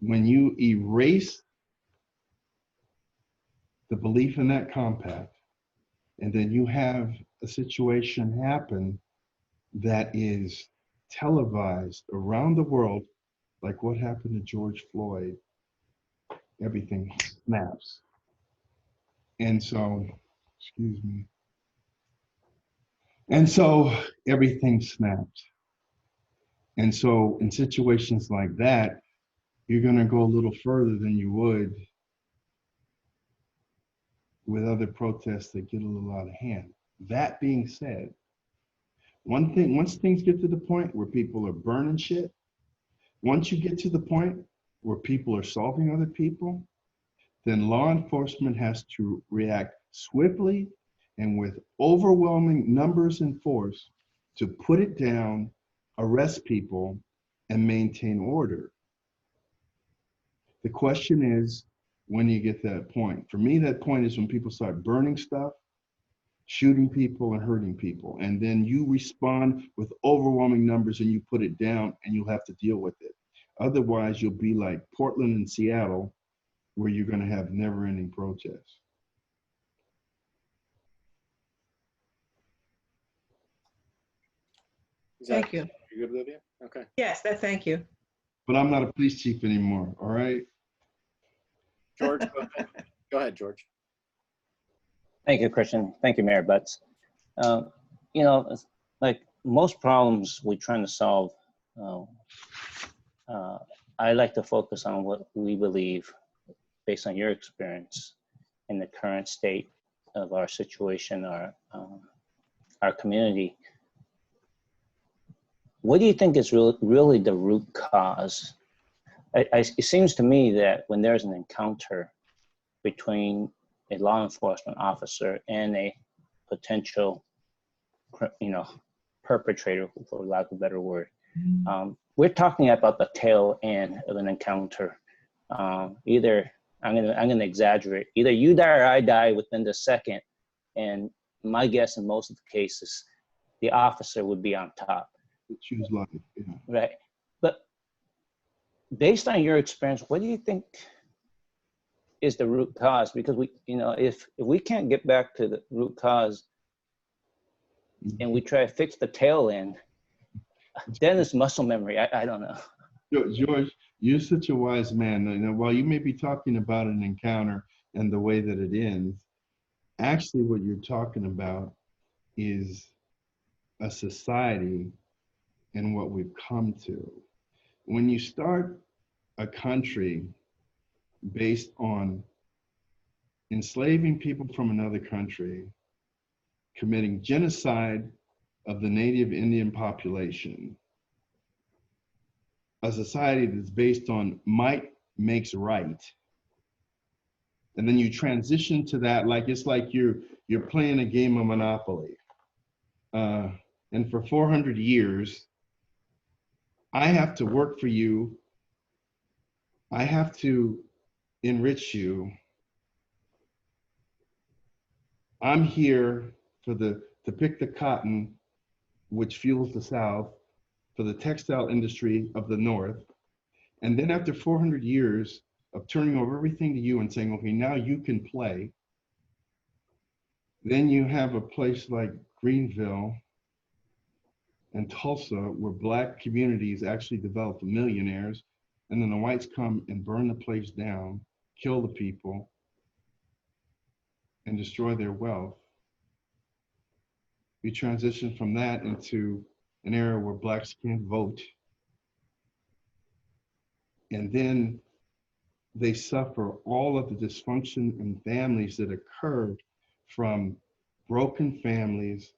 when you erase the belief in that compact, and then you have a situation happen that is televised around the world, like what happened to George Floyd, everything snaps. And so, excuse me. And so everything snaps. And so in situations like that, you're going to go a little further than you would with other protests that get a little out of hand. That being said, once things get to the point where people are burning shit, once you get to the point where people are assaulting other people, then law enforcement has to react swiftly and with overwhelming numbers and force to put it down, arrest people, and maintain order. The question is, when do you get that point? For me, that point is when people start burning stuff, shooting people, and hurting people. And then you respond with overwhelming numbers and you put it down and you'll have to deal with it. Otherwise, you'll be like Portland and Seattle, where you're going to have never-ending protests. Thank you. You good, Olivia? Okay. Yes, thank you. But I'm not a police chief anymore, all right? George, go ahead. Go ahead, George. Thank you, Christian. Thank you, Mayor Butts. You know, like most problems we're trying to solve, I like to focus on what we believe, based on your experience in the current state of our situation, our community. What do you think is really the root cause? It seems to me that when there's an encounter between a law enforcement officer and a potential, perpetrator, for lack of a better word, we're talking about the tail end of an encounter. Either I'm gonna exaggerate. Either you die or I die within the second, and my guess in most of the cases, the officer would be on top. Choose life, yeah. Right, but based on your experience, what do you think is the root cause? Because if we can't get back to the root cause and we try to fix the tail end, then it's muscle memory. I don't know. George, you're such a wise man. While you may be talking about an encounter and the way that it ends, actually what you're talking about is a society and what we've come to. When you start a country based on enslaving people from another country, committing genocide of the native Indian population, a society that's based on might makes right, and then you transition to that like it's like you're playing a game of Monopoly. And for 400 years, I have to work for you. I have to enrich you. I'm here to pick the cotton, which fuels the South, for the textile industry of the North. And then after 400 years of turning over everything to you and saying, okay, now you can play, then you have a place like Greenville and Tulsa where Black communities actually develop millionaires, and then the whites come and burn the place down, kill the people, and destroy their wealth. We transition from that into an era where Blacks can't vote. And then they suffer all of the dysfunction in families that occurred from broken families,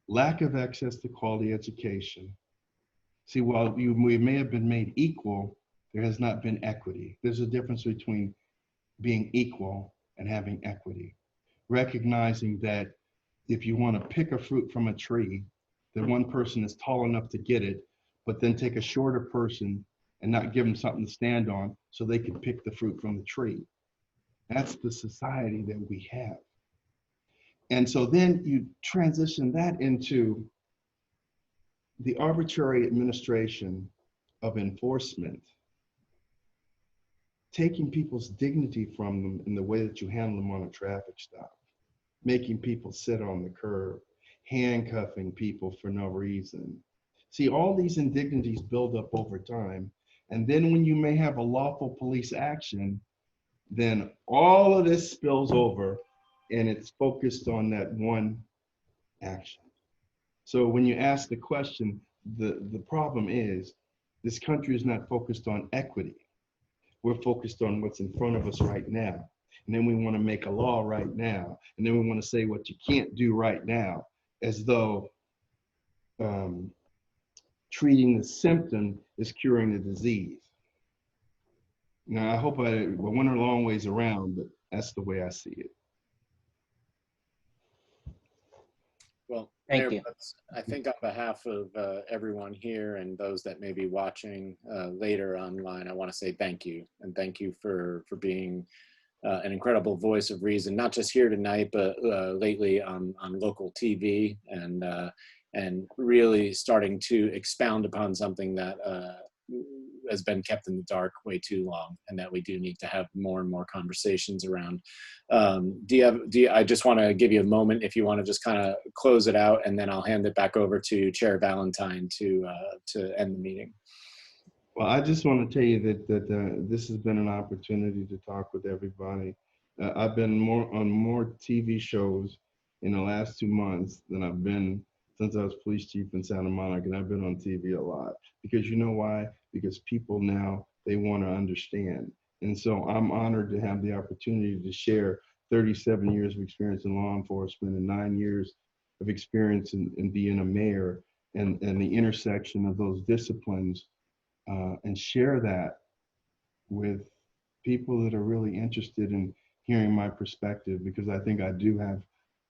lack of access to quality education. See, while we may have been made equal, there has not been equity. There's a difference between being equal and having equity. Recognizing that if you want to pick a fruit from a tree, that one person is tall enough to get it, but then take a shorter person and not give them something to stand on so they can pick the fruit from the tree. That's the society that we have. And so then you transition that into the arbitrary administration of enforcement, taking people's dignity from them in the way that you handle them on a traffic stop, making people sit on the curb, handcuffing people for no reason. See, all these indignities build up over time. And then when you may have a lawful police action, then all of this spills over and it's focused on that one action. So when you ask the question, the problem is this country is not focused on equity. We're focused on what's in front of us right now. And then we want to make a law right now. And then we want to say what you can't do right now, as though treating the symptom is curing the disease. Now, I hope I went a long ways around, but that's the way I see it. Well, Thank Mayor you. Butts, I think on behalf of everyone here and those that may be watching later online, I want to say thank you. And thank you for being an incredible voice of reason, not just here tonight, but lately on local TV, and really starting to expound upon something that has been kept in the dark way too long, and that we do need to have more and more conversations around. I just want to give you a moment if you want to just kind of close it out, and then I'll hand it back over to Chair Valentine to end the meeting. Well, I just want to tell you that this has been an opportunity to talk with everybody. I've been on more TV shows in the last 2 months than I've been since I was police chief in Santa Monica, and I've been on TV a lot. Because you know why? Because people now, they want to understand. And so I'm honored to have the opportunity to share 37 years of experience in law enforcement and 9 years of experience in being a mayor, and the intersection of those disciplines, and share that with people that are really interested in hearing my perspective, because I think I do have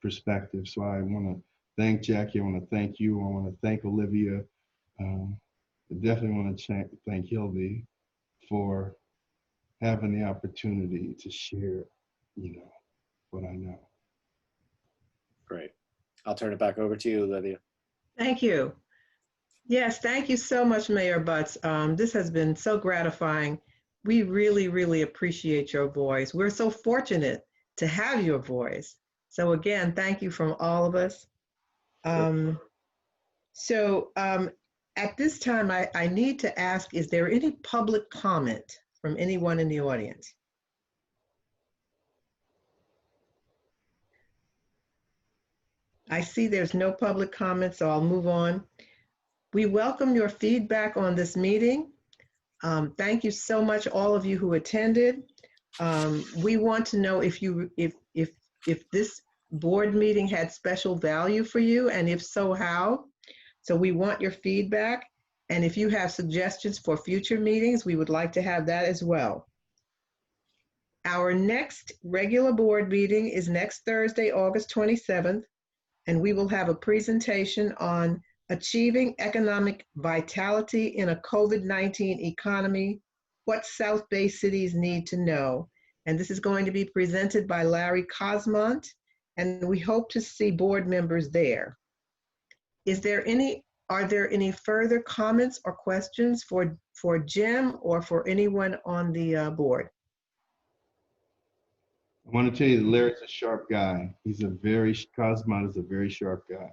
perspective. So I want to thank Jackie. I want to thank you. I want to thank Olivia. I definitely want to thank Hildy for having the opportunity to share, what I know. Great. I'll turn it back over to you, Olivia. Thank you. Yes, thank you so much, Mayor Butts. This has been so gratifying. We really, really appreciate your voice. We're so fortunate to have your voice. So again, thank you from all of us. At this time, I need to ask, is there any public comment from anyone in the audience? I see there's no public comment, so I'll move on. We welcome your feedback on this meeting. Thank you so much, all of you who attended. We want to know if this board meeting had special value for you, and if so, how. So we want your feedback, and if you have suggestions for future meetings, we would like to have that as well. Our next regular board meeting is next Thursday, August 27th, and we will have a presentation on achieving economic vitality in a COVID-19 economy, what South Bay cities need to know. And this is going to be presented by Larry Cosmont, and we hope to see board members there. Are there any further comments or questions for Jim or for anyone on the board? I want to tell you that Larry's a sharp guy. Cosmont is a very sharp guy.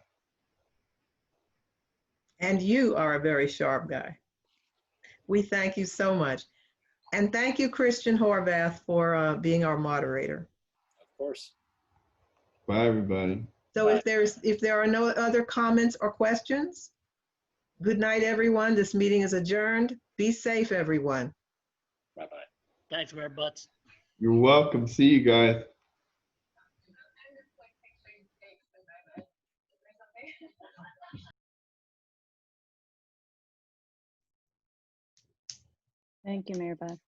And you are a very sharp guy. We thank you so much. And thank you, Christian Horvath, for being our moderator. Of course. Bye, everybody. So if there are no other comments or questions, good night, everyone. This meeting is adjourned. Be safe, everyone. Bye-bye. Thanks, Mayor Butts. You're welcome. See you guys. Thank you, Mayor Beth.